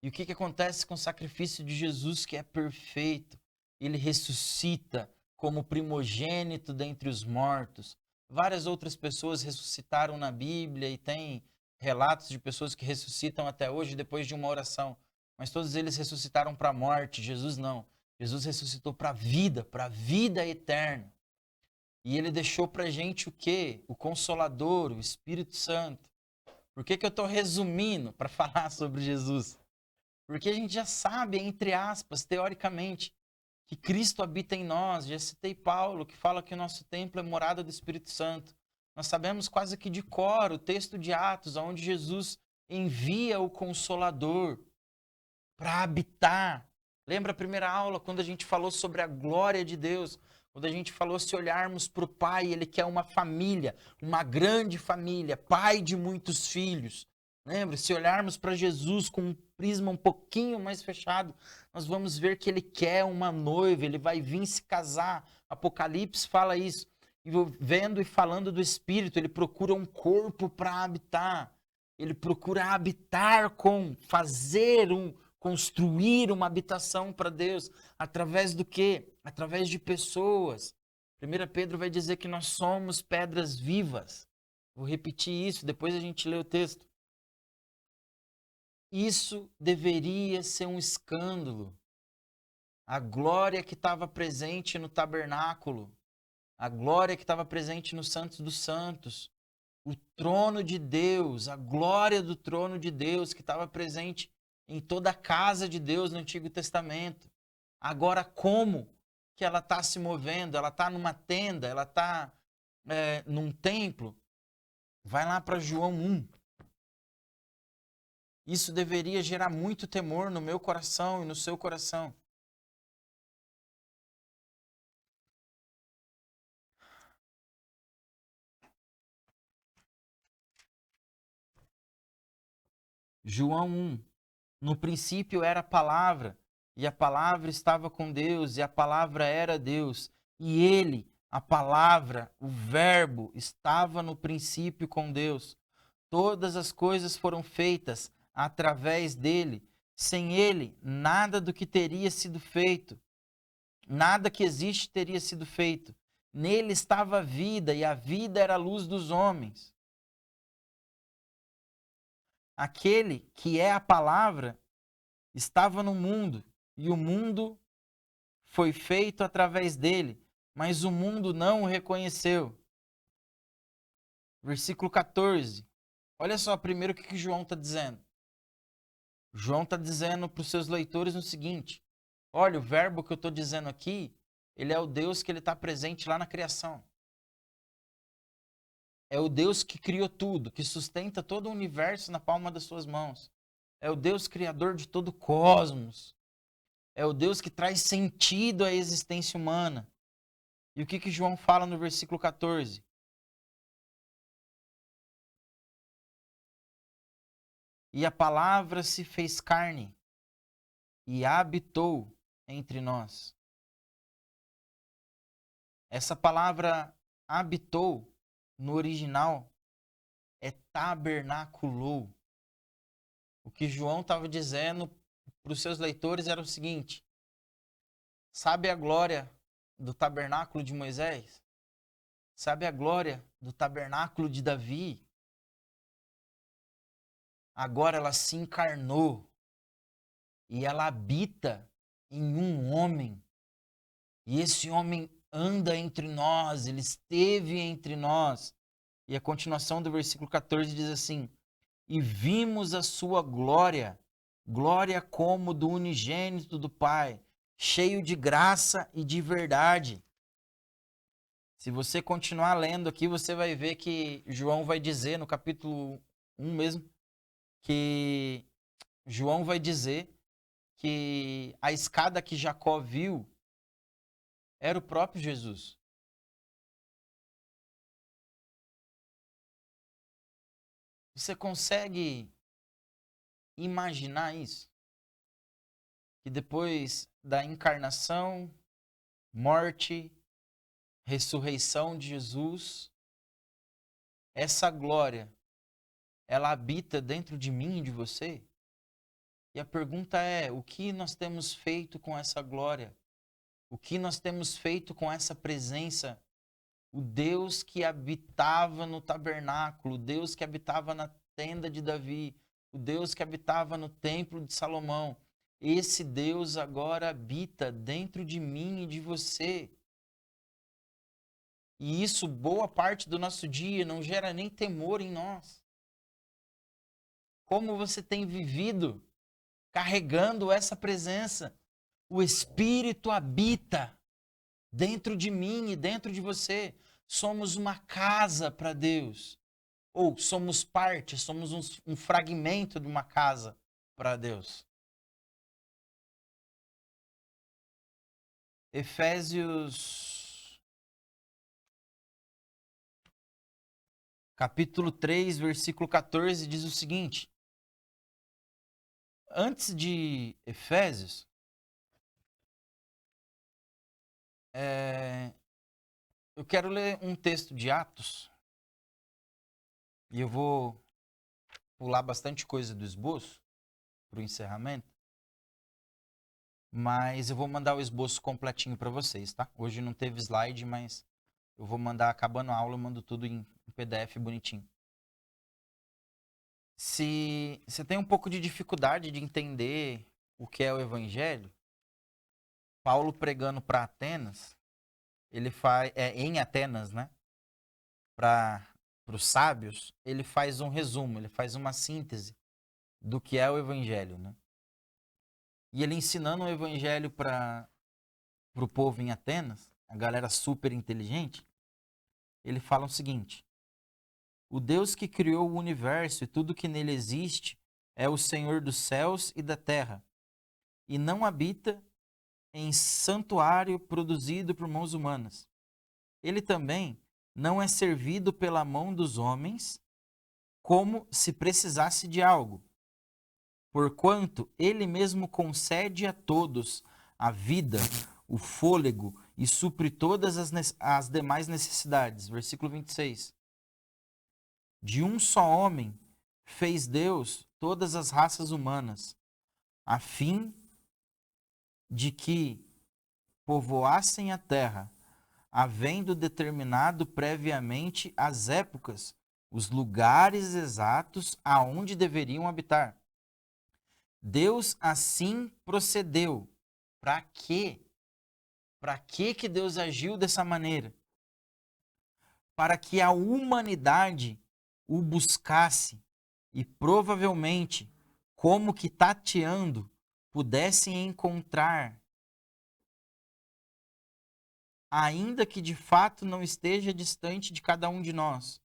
E o que acontece com o sacrifício de Jesus, que é perfeito? Ele ressuscita como primogênito dentre os mortos. Várias outras pessoas ressuscitaram na Bíblia e tem relatos de pessoas que ressuscitam até hoje depois de uma oração. Mas todos eles ressuscitaram para a morte, Jesus não. Jesus ressuscitou para a vida eterna. E ele deixou para a gente o quê? O Consolador, o Espírito Santo. Por que eu estou resumindo para falar sobre Jesus? Porque a gente já sabe, entre aspas, teoricamente, que Cristo habita em nós. Já citei Paulo, que fala que o nosso templo é morada do Espírito Santo. Nós sabemos quase que de cor o texto de Atos, onde Jesus envia o Consolador para habitar. Lembra a primeira aula, quando a gente falou sobre a glória de Deus? Quando a gente falou, se olharmos para o Pai, Ele quer uma família, uma grande família, pai de muitos filhos. Lembra? Se olharmos para Jesus com um prisma um pouquinho mais fechado, nós vamos ver que Ele quer uma noiva, Ele vai vir se casar. Apocalipse fala isso. E vendo e falando do Espírito, Ele procura um corpo para habitar. Ele procura habitar construir uma habitação para Deus. Através do quê? Através de pessoas. 1 Pedro vai dizer que nós somos pedras vivas. Vou repetir isso, depois a gente lê o texto. Isso deveria ser um escândalo. A glória que estava presente no tabernáculo, a glória que estava presente no Santos dos Santos, o trono de Deus, a glória do trono de Deus que estava presente em toda a casa de Deus no Antigo Testamento. Agora, como que ela está se movendo? Ela está numa tenda, ela está num templo? Vai lá para João 1. Isso deveria gerar muito temor no meu coração e no seu coração. João 1. No princípio era a palavra, e a palavra estava com Deus, e a palavra era Deus. E ele, a palavra, o verbo, estava no princípio com Deus. Todas as coisas foram feitas através dele. Sem ele, nada do que teria sido feito, nada que existe teria sido feito. Nele estava a vida, e a vida era a luz dos homens. Aquele que é a palavra estava no mundo, e o mundo foi feito através dele, mas o mundo não o reconheceu. Versículo 14. Olha só primeiro o que João está dizendo. João está dizendo para os seus leitores o seguinte: olha, o verbo que eu estou dizendo aqui, ele é o Deus que ele está presente lá na criação. É o Deus que criou tudo, que sustenta todo o universo na palma das suas mãos. É o Deus criador de todo o cosmos. É o Deus que traz sentido à existência humana. E o que João fala no versículo 14? E a palavra se fez carne e habitou entre nós. Essa palavra habitou, no original, é tabernaculou. O que João estava dizendo para os seus leitores era o seguinte: sabe a glória do tabernáculo de Moisés? Sabe a glória do tabernáculo de Davi? Agora ela se encarnou e ela habita em um homem. E esse homem anda entre nós, ele esteve entre nós. E a continuação do versículo 14 diz assim: e vimos a sua glória, glória como do unigênito do Pai, cheio de graça e de verdade. Se você continuar lendo aqui, você vai ver que João vai dizer, no capítulo 1 mesmo, que João vai dizer que a escada que Jacó viu era o próprio Jesus. Você consegue imaginar isso? Que depois da encarnação, morte, ressurreição de Jesus, essa glória, ela habita dentro de mim e de você? E a pergunta é, o que nós temos feito com essa glória? O que nós temos feito com essa presença? O Deus que habitava no tabernáculo, o Deus que habitava na tenda de Davi, o Deus que habitava no templo de Salomão, esse Deus agora habita dentro de mim e de você. E isso, boa parte do nosso dia, não gera nem temor em nós. Como você tem vivido carregando essa presença? O Espírito habita dentro de mim e dentro de você. Somos uma casa para Deus. Ou somos parte, somos um fragmento de uma casa para Deus. Efésios, capítulo 3, versículo 14, diz o seguinte. Antes de Efésios, eu quero ler um texto de Atos. E eu vou pular bastante coisa do esboço para o encerramento. Mas eu vou mandar o esboço completinho para vocês, tá? Hoje não teve slide, mas eu vou mandar, acabando a aula, eu mando tudo em PDF bonitinho. Se você tem um pouco de dificuldade de entender o que é o Evangelho, Paulo pregando para Atenas, ele faz, em Atenas, né? Para os sábios, ele faz um resumo, ele faz uma síntese do que é o Evangelho, né? E ele ensinando o Evangelho para o povo em Atenas, a galera super inteligente, ele fala o seguinte: o Deus que criou o universo e tudo que nele existe é o Senhor dos céus e da terra, e não habita em santuário produzido por mãos humanas. Ele também não é servido pela mão dos homens como se precisasse de algo, porquanto ele mesmo concede a todos a vida, o fôlego e supre todas as demais necessidades. Versículo 26. De um só homem fez Deus todas as raças humanas, a fim de que povoassem a terra, havendo determinado previamente as épocas, os lugares exatos aonde deveriam habitar. Deus assim procedeu. Para quê? Para que Deus agiu dessa maneira? Para que a humanidade o buscasse e provavelmente, como que tateando, pudessem encontrar, ainda que de fato não esteja distante de cada um de nós,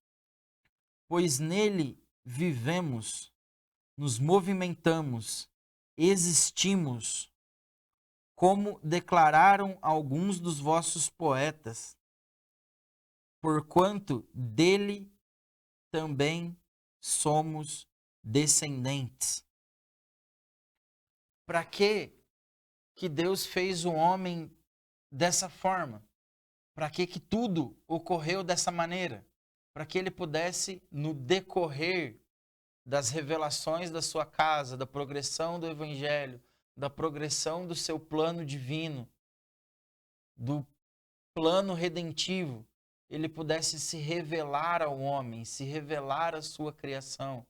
pois nele vivemos, nos movimentamos, existimos, como declararam alguns dos vossos poetas, porquanto dele também somos descendentes. Para que Deus fez o homem dessa forma? Para que tudo ocorreu dessa maneira? Para que ele pudesse, no decorrer das revelações da sua casa, da progressão do Evangelho, da progressão do seu plano divino, do plano redentivo, ele pudesse se revelar ao homem, se revelar à sua criação,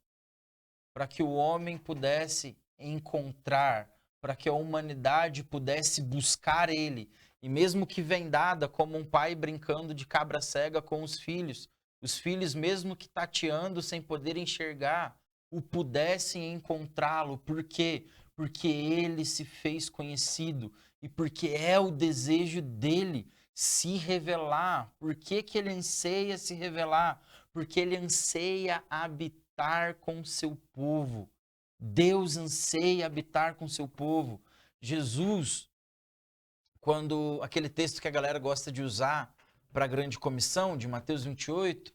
para que o homem pudesse encontrar, para que a humanidade pudesse buscar ele. E mesmo que vendada, como um pai brincando de cabra cega com os filhos mesmo que tateando sem poder enxergar, o pudessem encontrá-lo. Por quê? Porque ele se fez conhecido e porque é o desejo dele se revelar. Por que ele anseia se revelar? Porque ele anseia habitar com seu povo. Deus anseia habitar com seu povo. Jesus, quando aquele texto que a galera gosta de usar para a grande comissão, de Mateus 28,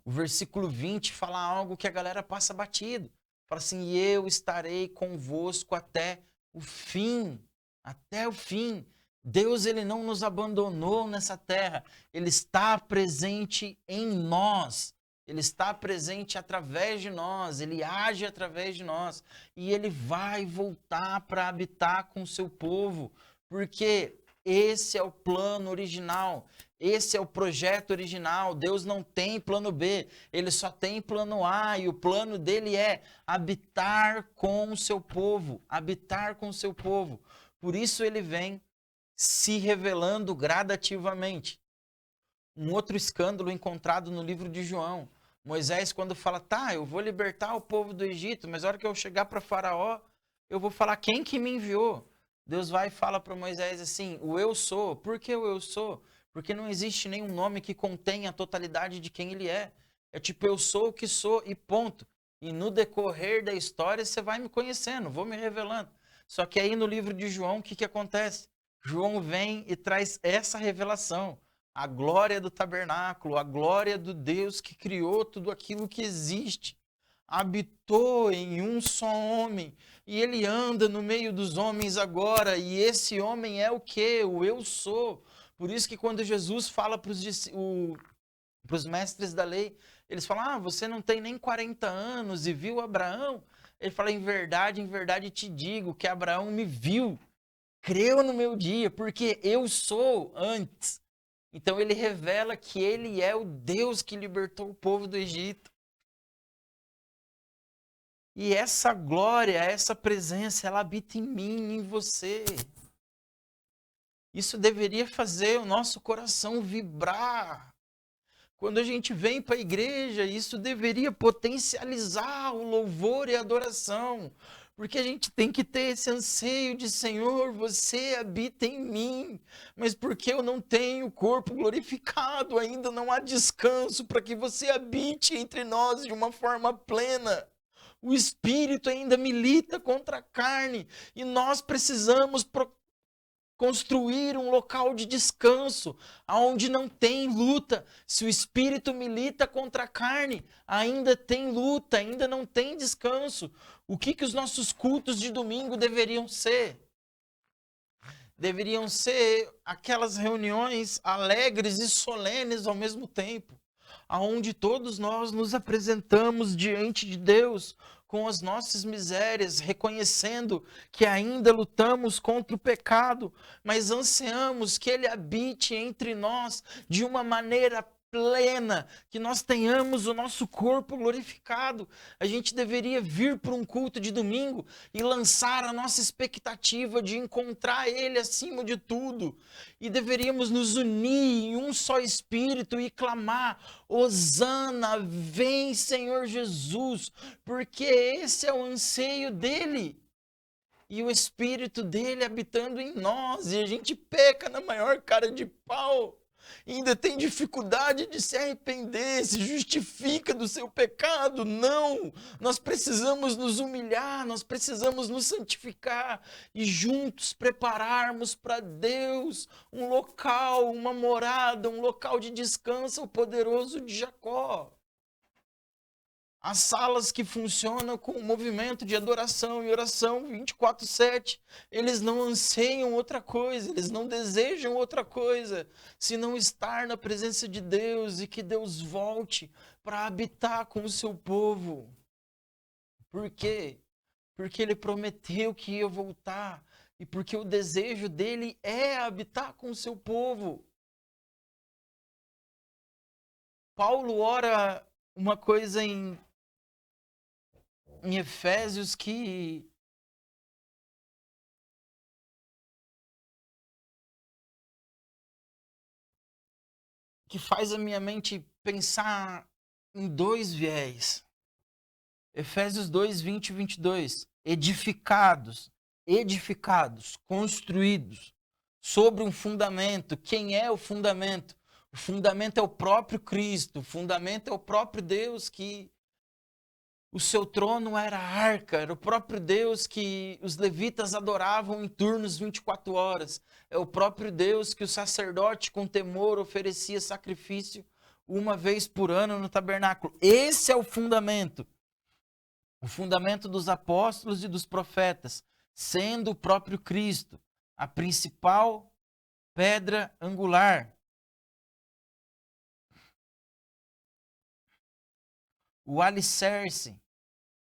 O versículo 20 fala algo que a galera passa batido. Fala assim, e eu estarei convosco até o fim. Até o fim. Deus, ele não nos abandonou nessa terra. Ele está presente em nós. Ele está presente através de nós. Ele age através de nós. E ele vai voltar para habitar com o seu povo. Porque esse é o plano original. Esse é o projeto original. Deus não tem plano B, ele só tem plano A, e o plano dele é habitar com o seu povo, habitar com o seu povo. Por isso ele vem se revelando gradativamente. Um outro escândalo encontrado no livro de João. Moisés, quando fala, tá, eu vou libertar o povo do Egito, mas na hora que eu chegar para Faraó, eu vou falar quem que me enviou. Deus vai e fala para Moisés assim, o eu sou. Por que o eu sou? Porque não existe nenhum nome que contenha a totalidade de quem ele é. É tipo, eu sou o que sou e ponto. E no decorrer da história você vai me conhecendo, vou me revelando. Só que aí no livro de João, o que que acontece? João vem e traz essa revelação. A glória do tabernáculo, a glória do Deus que criou tudo aquilo que existe. Habitou em um só homem. E ele anda no meio dos homens agora. E esse homem é o quê? O eu sou. Por isso que quando Jesus fala para os mestres da lei, eles falam, ah, você não tem nem 40 anos e viu Abraão? Ele fala, em verdade te digo que Abraão me viu, creu no meu dia, porque eu sou antes. Então ele revela que ele é o Deus que libertou o povo do Egito. E essa glória, essa presença, ela habita em mim, em você. Isso deveria fazer o nosso coração vibrar. Quando a gente vem para a igreja, isso deveria potencializar o louvor e a adoração. Porque a gente tem que ter esse anseio de Senhor, você habita em mim. Mas porque eu não tenho o corpo glorificado, ainda não há descanso para que você habite entre nós de uma forma plena. O Espírito ainda milita contra a carne e nós precisamos construir um local de descanso, onde não tem luta. Se o Espírito milita contra a carne, ainda tem luta, ainda não tem descanso. O que os nossos cultos de domingo deveriam ser? Deveriam ser aquelas reuniões alegres e solenes ao mesmo tempo, aonde todos nós nos apresentamos diante de Deus com as nossas misérias, reconhecendo que ainda lutamos contra o pecado, mas ansiamos que ele habite entre nós de uma maneira plena, que nós tenhamos o nosso corpo glorificado. A gente deveria vir para um culto de domingo e lançar a nossa expectativa de encontrar ele acima de tudo. E deveríamos nos unir em um só espírito e clamar, Hosana, vem Senhor Jesus, porque esse é o anseio dele. E o espírito dele habitando em nós, e a gente peca na maior cara de pau. Ainda tem dificuldade de se arrepender, se justifica do seu pecado. Não, nós precisamos nos humilhar, nós precisamos nos santificar e juntos prepararmos para Deus um local, uma morada, um local de descanso, o poderoso de Jacó. As salas que funcionam com o movimento de adoração e oração 24/7, eles não anseiam outra coisa, eles não desejam outra coisa, senão estar na presença de Deus e que Deus volte para habitar com o seu povo. Por quê? Porque ele prometeu que ia voltar e porque o desejo dele é habitar com o seu povo. Paulo ora uma coisa em Efésios que faz a minha mente pensar em dois viés. Efésios 2, 20 e 22. Edificados, construídos sobre um fundamento. Quem é o fundamento? O fundamento é o próprio Cristo, o fundamento é o próprio Deus que o seu trono era a arca, era o próprio Deus que os levitas adoravam em turnos 24 horas. É o próprio Deus que o sacerdote com temor oferecia sacrifício uma vez por ano no tabernáculo. Esse é o fundamento dos apóstolos e dos profetas, sendo o próprio Cristo a principal pedra angular. O alicerce,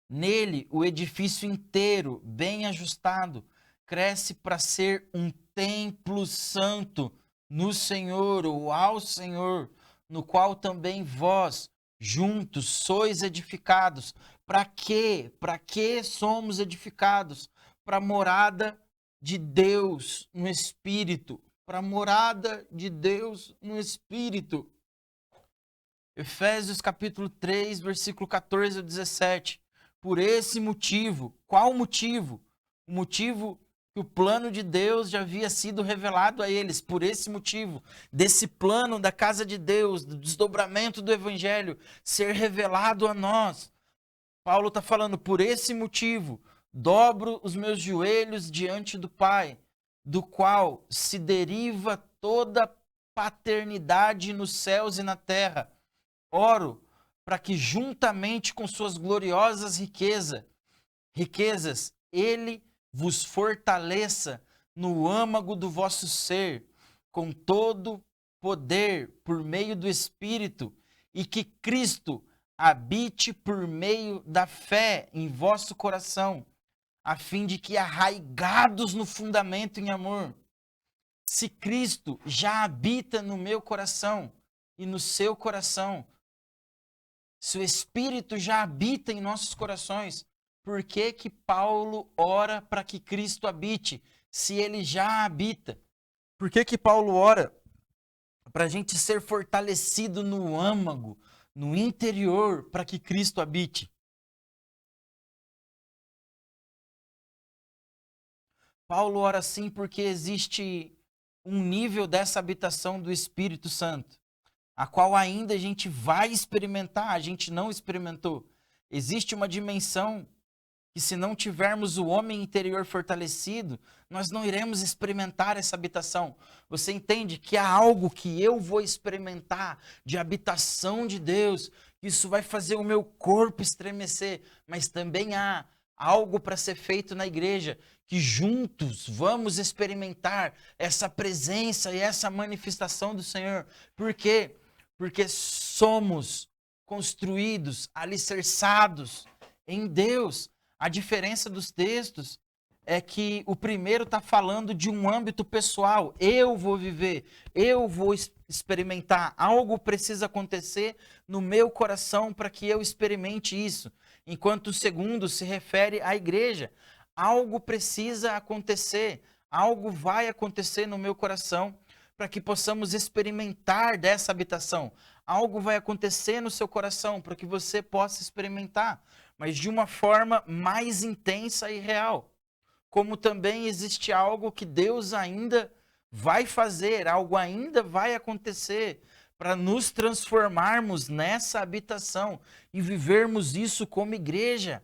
nele o edifício inteiro, bem ajustado, cresce para ser um templo santo no Senhor ou ao Senhor, no qual também vós, juntos, sois edificados. Para quê? Para que somos edificados? Para a morada de Deus no Espírito. Para a morada de Deus no Espírito. Efésios capítulo 3, versículo 14 a 17. Por esse motivo, qual motivo? O motivo que o plano de Deus já havia sido revelado a eles. Por esse motivo, desse plano da casa de Deus, do desdobramento do evangelho ser revelado a nós. Paulo está falando, por esse motivo, dobro os meus joelhos diante do Pai, do qual se deriva toda paternidade nos céus e na terra. Oro para que juntamente com suas gloriosas riquezas, ele vos fortaleça no âmago do vosso ser, com todo poder por meio do Espírito, e que Cristo habite por meio da fé em vosso coração, a fim de que, arraigados no fundamento em amor, se Cristo já habita no meu coração e no seu coração, se o Espírito já habita em nossos corações, por que que Paulo ora para que Cristo habite, se ele já habita? Por que que Paulo ora para a gente ser fortalecido no âmago, no interior, para que Cristo habite? Paulo ora assim porque existe um nível dessa habitação do Espírito Santo, a qual ainda a gente vai experimentar, a gente não experimentou. Existe uma dimensão que, se não tivermos o homem interior fortalecido, nós não iremos experimentar essa habitação. Você entende que há algo que eu vou experimentar de habitação de Deus, que isso vai fazer o meu corpo estremecer, mas também há algo para ser feito na igreja, que juntos vamos experimentar essa presença e essa manifestação do Senhor. Por quê? Porque somos construídos, alicerçados em Deus. A diferença dos textos é que o primeiro está falando de um âmbito pessoal. Eu vou viver, eu vou experimentar. Algo precisa acontecer no meu coração para que eu experimente isso. Enquanto o segundo se refere à igreja. Algo precisa acontecer, algo vai acontecer no meu coração para que possamos experimentar dessa habitação. Algo vai acontecer no seu coração para que você possa experimentar, mas de uma forma mais intensa e real. Como também existe algo que Deus ainda vai fazer, algo ainda vai acontecer para nos transformarmos nessa habitação e vivermos isso como igreja,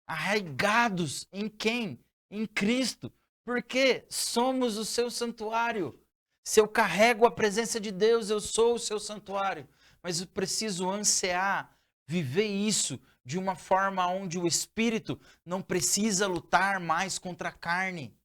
arraigados em quem? Em Cristo. Porque somos o seu santuário. Se eu carrego a presença de Deus, eu sou o seu santuário. Mas eu preciso ansiar, viver isso de uma forma onde o Espírito não precisa lutar mais contra a carne.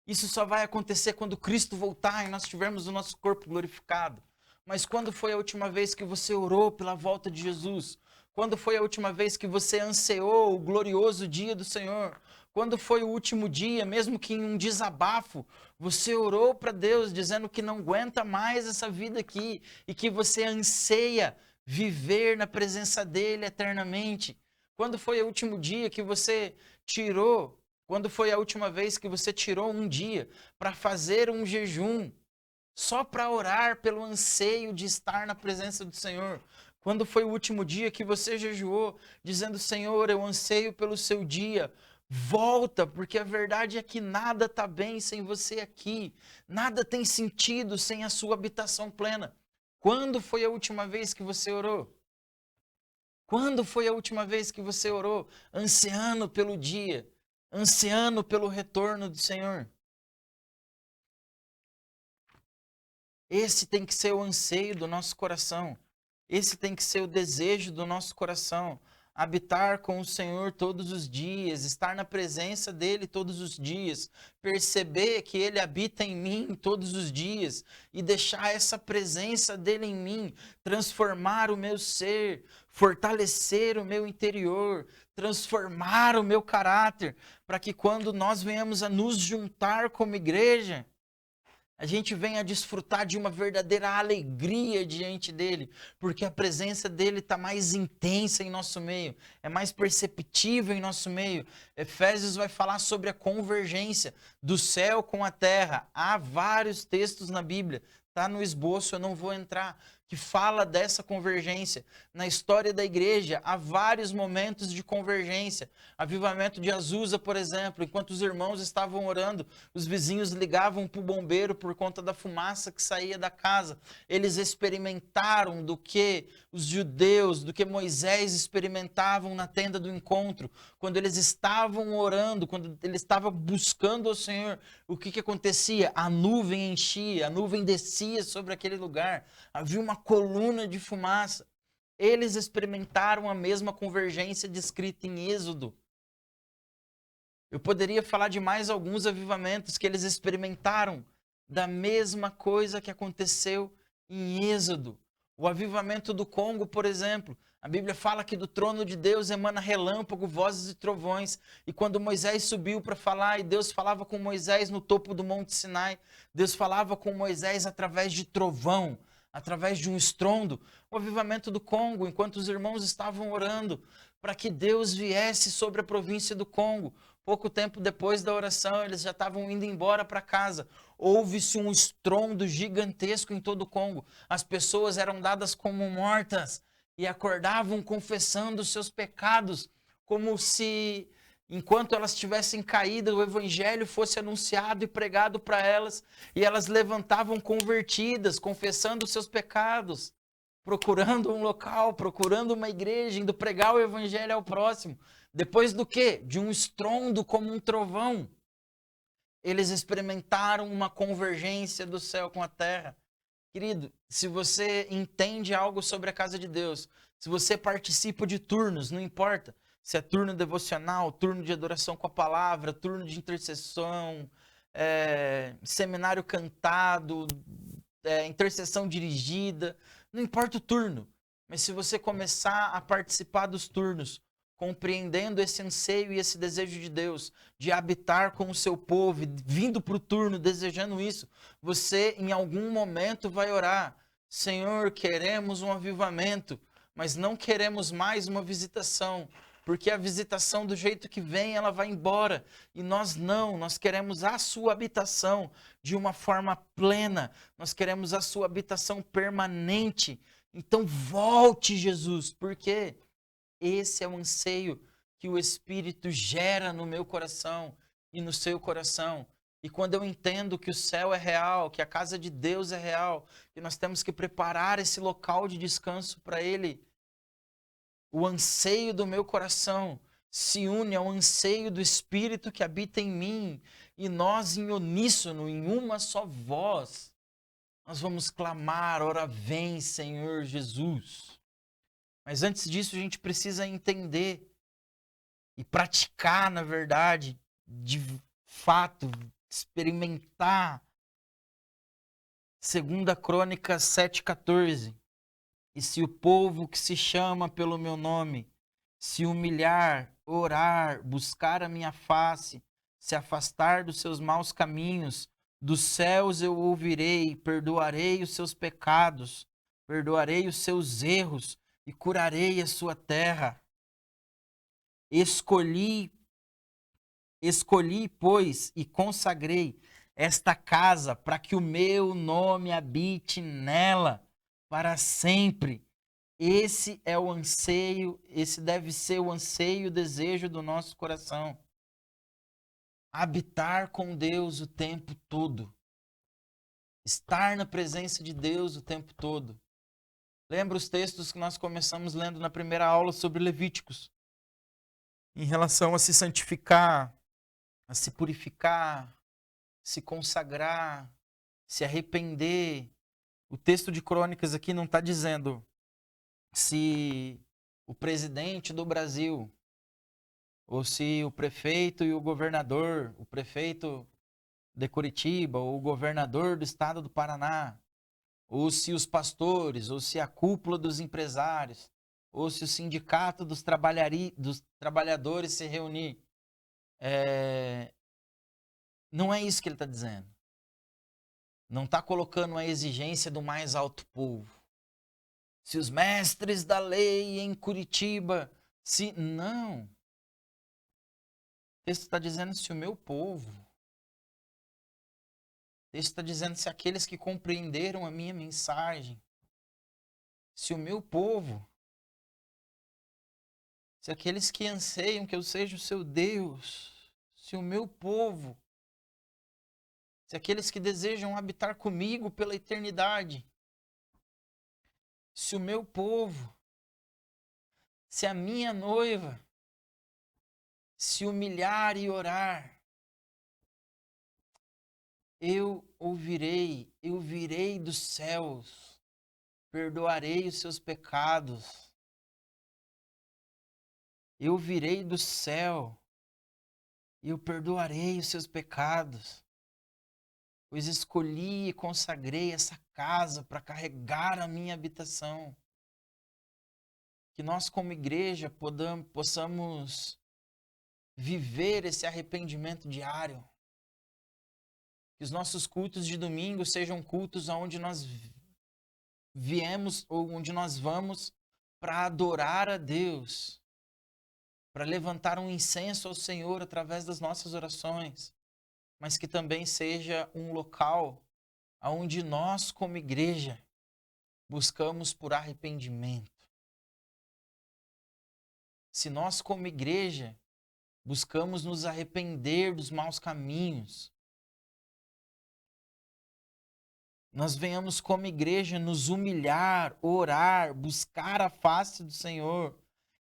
Isso só vai acontecer quando Cristo voltar e nós tivermos o nosso corpo glorificado. Mas quando foi a última vez que você orou pela volta de Jesus? Quando foi a última vez que você ansiou o glorioso dia do Senhor? Quando foi o último dia, mesmo que em um desabafo, você orou para Deus dizendo que não aguenta mais essa vida aqui e que você anseia viver na presença dele eternamente? Quando foi o último dia que você tirou? Quando foi a última vez que você tirou um dia para fazer um jejum só para orar pelo anseio de estar na presença do Senhor? Quando foi o último dia que você jejuou, dizendo: Senhor, eu anseio pelo seu dia, volta, porque a verdade é que nada está bem sem você aqui, nada tem sentido sem a sua habitação plena. Quando foi a última vez que você orou? Quando foi a última vez que você orou, ansiando pelo dia, ansiando pelo retorno do Senhor? Esse tem que ser o anseio do nosso coração. Esse tem que ser o desejo do nosso coração. Habitar com o Senhor todos os dias, estar na presença dEle todos os dias, perceber que Ele habita em mim todos os dias e deixar essa presença dEle em mim transformar o meu ser, fortalecer o meu interior, transformar o meu caráter, para que quando nós venhamos a nos juntar como igreja, a gente venha desfrutar de uma verdadeira alegria diante dele, porque a presença dele está mais intensa em nosso meio, é mais perceptível em nosso meio. Efésios vai falar sobre a convergência do céu com a terra. Há vários textos na Bíblia, está no esboço, eu não vou entrar, que fala dessa convergência. Na história da igreja, há vários momentos de convergência. Avivamento de Azusa, por exemplo, enquanto os irmãos estavam orando, os vizinhos ligavam para o bombeiro por conta da fumaça que saía da casa. Eles experimentaram do que os judeus, do que Moisés experimentavam na tenda do encontro. Quando eles estavam orando, quando eles estavam buscando o Senhor, o que acontecia? A nuvem enchia, a nuvem descia sobre aquele lugar. Havia uma coluna de fumaça. Eles experimentaram a mesma convergência descrita em Êxodo. Eu poderia falar de mais alguns avivamentos que eles experimentaram da mesma coisa que aconteceu em Êxodo. O avivamento do Congo, por exemplo. A Bíblia fala que do trono de Deus emana relâmpago, vozes e trovões. E quando Moisés subiu para falar, e Deus falava com Moisés no topo do Monte Sinai, Deus falava com Moisés através de trovão, através de um estrondo. O avivamento do Congo, enquanto os irmãos estavam orando para que Deus viesse sobre a província do Congo. Pouco tempo depois da oração, eles já estavam indo embora para casa. Houve-se um estrondo gigantesco em todo o Congo. As pessoas eram dadas como mortas e acordavam confessando os seus pecados, como se, enquanto elas tivessem caído, o evangelho fosse anunciado e pregado para elas, e elas levantavam convertidas, confessando os seus pecados, procurando um local, procurando uma igreja, indo pregar o evangelho ao próximo. Depois do quê? De um estrondo como um trovão. Eles experimentaram uma convergência do céu com a terra. Querido, se você entende algo sobre a casa de Deus, se você participa de turnos, não importa se é turno devocional, turno de adoração com a palavra, turno de intercessão, seminário cantado, intercessão dirigida, não importa o turno, mas se você começar a participar dos turnos, compreendendo esse anseio e esse desejo de Deus, de habitar com o seu povo, vindo para o turno, desejando isso, você em algum momento vai orar: Senhor, queremos um avivamento, mas não queremos mais uma visitação, porque a visitação do jeito que vem, ela vai embora, e nós não, nós queremos a sua habitação de uma forma plena, nós queremos a sua habitação permanente. Então volte, Jesus, porque esse é o anseio que o Espírito gera no meu coração e no seu coração. E quando eu entendo que o céu é real, que a casa de Deus é real, que nós temos que preparar esse local de descanso para Ele, o anseio do meu coração se une ao anseio do Espírito que habita em mim, e nós em uníssono, em uma só voz, nós vamos clamar: ora vem, Senhor Jesus. Mas antes disso, a gente precisa entender e praticar, na verdade, de fato, experimentar. 2 Crônicas 7,14. E se o povo que se chama pelo meu nome se humilhar, orar, buscar a minha face, se afastar dos seus maus caminhos, dos céus eu ouvirei, perdoarei os seus pecados, perdoarei os seus erros e curarei a sua terra. Escolhi, pois, e consagrei esta casa para que o meu nome habite nela para sempre. Esse é o anseio, esse deve ser o anseio, o desejo do nosso coração. Habitar com Deus o tempo todo. Estar na presença de Deus o tempo todo. Lembra os textos que nós começamos lendo na primeira aula sobre Levíticos? Em relação a se santificar, a se purificar, se consagrar, se arrepender, O texto de Crônicas aqui não está dizendo se o presidente do Brasil, ou se o prefeito e o governador, o prefeito de Curitiba, ou o governador do estado do Paraná, ou se os pastores, ou se a cúpula dos empresários, ou se o sindicato dos trabalhadores se reunir. Não é isso que ele está dizendo. Não está colocando a exigência do mais alto povo. Se os mestres da lei em Curitiba, se... Não. O texto está dizendo se o meu povo. O texto está dizendo se aqueles que compreenderam a minha mensagem. Se o meu povo. Se aqueles que anseiam que eu seja o seu Deus. Se o meu povo. Se aqueles que desejam habitar comigo pela eternidade. Se o meu povo. Se a minha noiva se humilhar e orar, eu ouvirei, eu virei dos céus, perdoarei os seus pecados. Eu virei do céu e eu perdoarei os seus pecados, pois escolhi e consagrei essa casa para carregar a minha habitação. Que nós, como igreja, possamos viver esse arrependimento diário. Que os nossos cultos de domingo sejam cultos onde nós viemos ou onde nós vamos para adorar a Deus, para levantar um incenso ao Senhor através das nossas orações, mas que também seja um local onde nós, como igreja, buscamos por arrependimento. Se nós, como igreja, buscamos nos arrepender dos maus caminhos, nós venhamos como igreja nos humilhar, orar, buscar a face do Senhor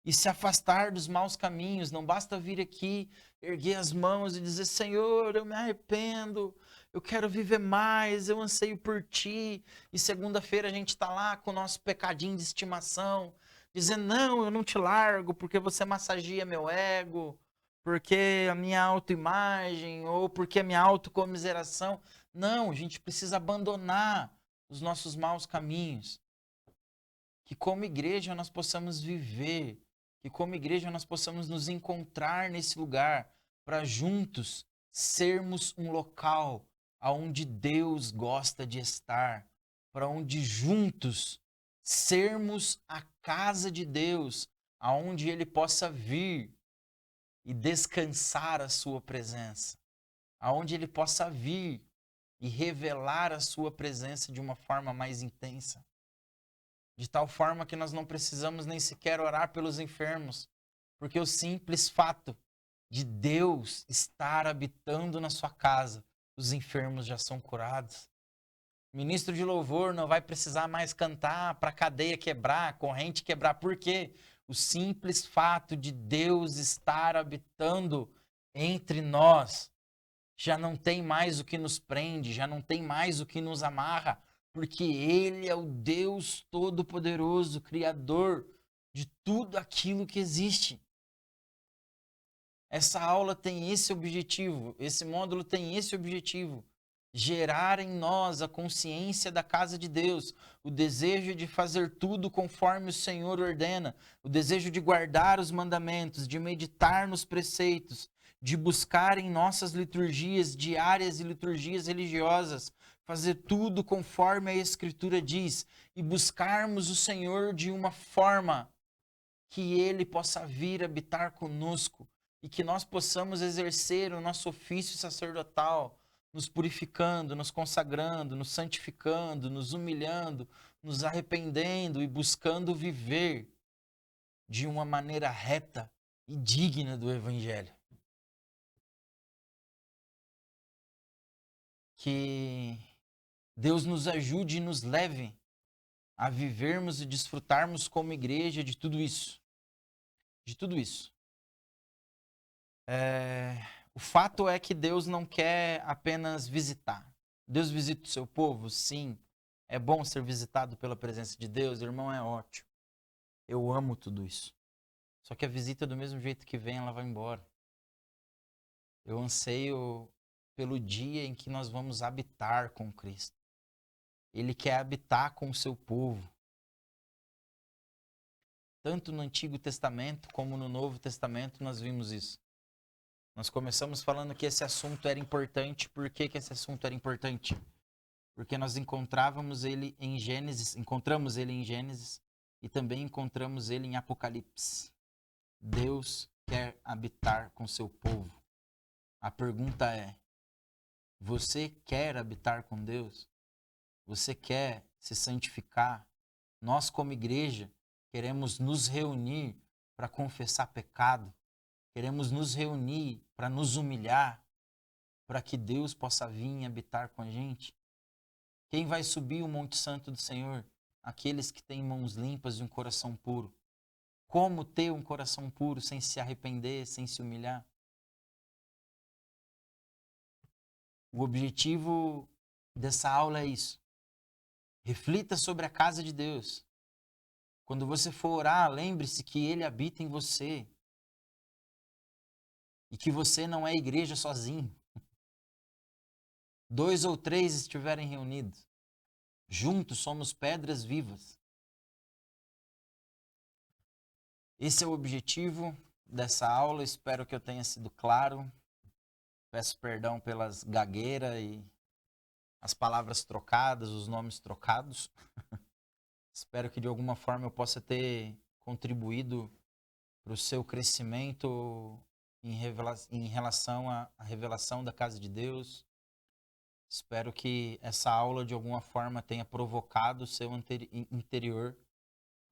e se afastar dos maus caminhos. Não basta vir aqui, erguer as mãos e dizer: Senhor, eu me arrependo, eu quero viver mais, eu anseio por Ti. E segunda-feira a gente está lá com o nosso pecadinho de estimação, dizendo: não, eu não te largo porque você massageia meu ego, porque a minha autoimagem ou porque a minha autocomiseração. Não, a gente precisa abandonar os nossos maus caminhos. Que como igreja nós possamos viver, que como igreja nós possamos nos encontrar nesse lugar para juntos sermos um local aonde Deus gosta de estar, para onde juntos sermos a casa de Deus, aonde Ele possa vir e descansar a sua presença, aonde Ele possa vir e revelar a sua presença de uma forma mais intensa. De tal forma que nós não precisamos nem sequer orar pelos enfermos, porque o simples fato de Deus estar habitando na sua casa, os enfermos já são curados. O ministro de louvor não vai precisar mais cantar para a cadeia quebrar, a corrente quebrar. Por quê? O simples fato de Deus estar habitando entre nós já não tem mais o que nos prende, já não tem mais o que nos amarra, porque Ele é o Deus Todo-Poderoso, Criador de tudo aquilo que existe. Essa aula tem esse objetivo, esse módulo tem esse objetivo: gerar em nós a consciência da casa de Deus, o desejo de fazer tudo conforme o Senhor ordena, o desejo de guardar os mandamentos, de meditar nos preceitos, de buscar em nossas liturgias diárias e liturgias religiosas, fazer tudo conforme a Escritura diz e buscarmos o Senhor de uma forma que Ele possa vir habitar conosco e que nós possamos exercer o nosso ofício sacerdotal, nos purificando, nos consagrando, nos santificando, nos humilhando, nos arrependendo e buscando viver de uma maneira reta e digna do Evangelho. Que Deus nos ajude e nos leve a vivermos e desfrutarmos como igreja de tudo isso. De tudo isso. O fato é que Deus não quer apenas visitar. Deus visita o seu povo? Sim. É bom ser visitado pela presença de Deus, irmão, é ótimo. Eu amo tudo isso. Só que a visita, do mesmo jeito que vem, ela vai embora. Eu anseio pelo dia em que nós vamos habitar com Cristo. Ele quer habitar com o seu povo. Tanto no Antigo Testamento como no Novo Testamento nós vimos isso. Nós começamos falando que esse assunto era importante. Por que esse assunto era importante? Porque nós encontramos ele em Gênesis e também encontramos ele em Apocalipse. Deus quer habitar com seu povo. A pergunta é: você quer habitar com Deus? Você quer se santificar? Nós, como igreja, queremos nos reunir para confessar pecado. Queremos nos reunir para nos humilhar, para que Deus possa vir e habitar com a gente. Quem vai subir o Monte Santo do Senhor? Aqueles que têm mãos limpas e um coração puro. Como ter um coração puro sem se arrepender, sem se humilhar? O objetivo dessa aula é isso. Reflita sobre a casa de Deus. Quando você for orar, lembre-se que Ele habita em você. E que você não é igreja sozinho. 2 ou 3 estiverem reunidos. Juntos somos pedras vivas. Esse é o objetivo dessa aula. Espero que eu tenha sido claro. Peço perdão pelas gagueiras e as palavras trocadas, os nomes trocados. Espero que de alguma forma eu possa ter contribuído para o seu crescimento em relação à revelação da casa de Deus. Espero que essa aula de alguma forma tenha provocado o seu interior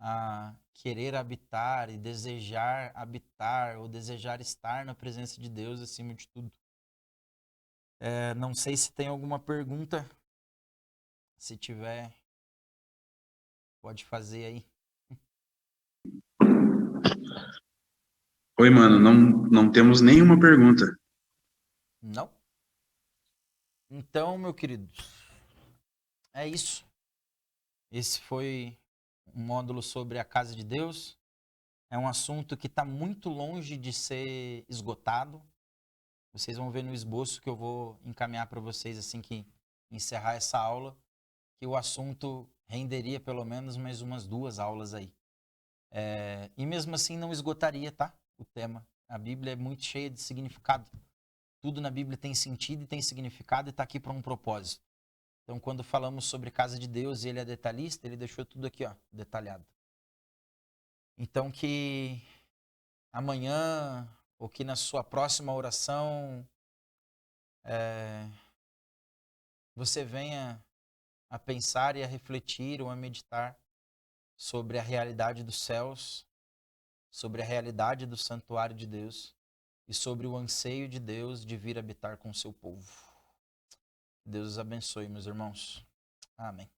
a querer habitar e desejar habitar ou desejar estar na presença de Deus acima de tudo. Não sei se tem alguma pergunta. Se tiver, pode fazer aí.
Oi, mano, não temos nenhuma pergunta.
Não? Então, meu querido, é isso. Esse foi um módulo sobre a casa de Deus. É um assunto que está muito longe de ser esgotado. Vocês vão ver no esboço que eu vou encaminhar para vocês assim que encerrar essa aula, que o assunto renderia pelo menos mais umas 2 aulas aí. E mesmo assim não esgotaria, tá? O tema. A Bíblia é muito cheia de significado. Tudo na Bíblia tem sentido e tem significado e está aqui para um propósito. Então, quando falamos sobre casa de Deus e ele é detalhista, ele deixou tudo aqui, ó, detalhado. Então, que amanhã ou que na sua próxima oração você venha a pensar e a refletir ou a meditar sobre a realidade dos céus, sobre a realidade do santuário de Deus e sobre o anseio de Deus de vir habitar com o seu povo. Deus os abençoe, meus irmãos. Amém.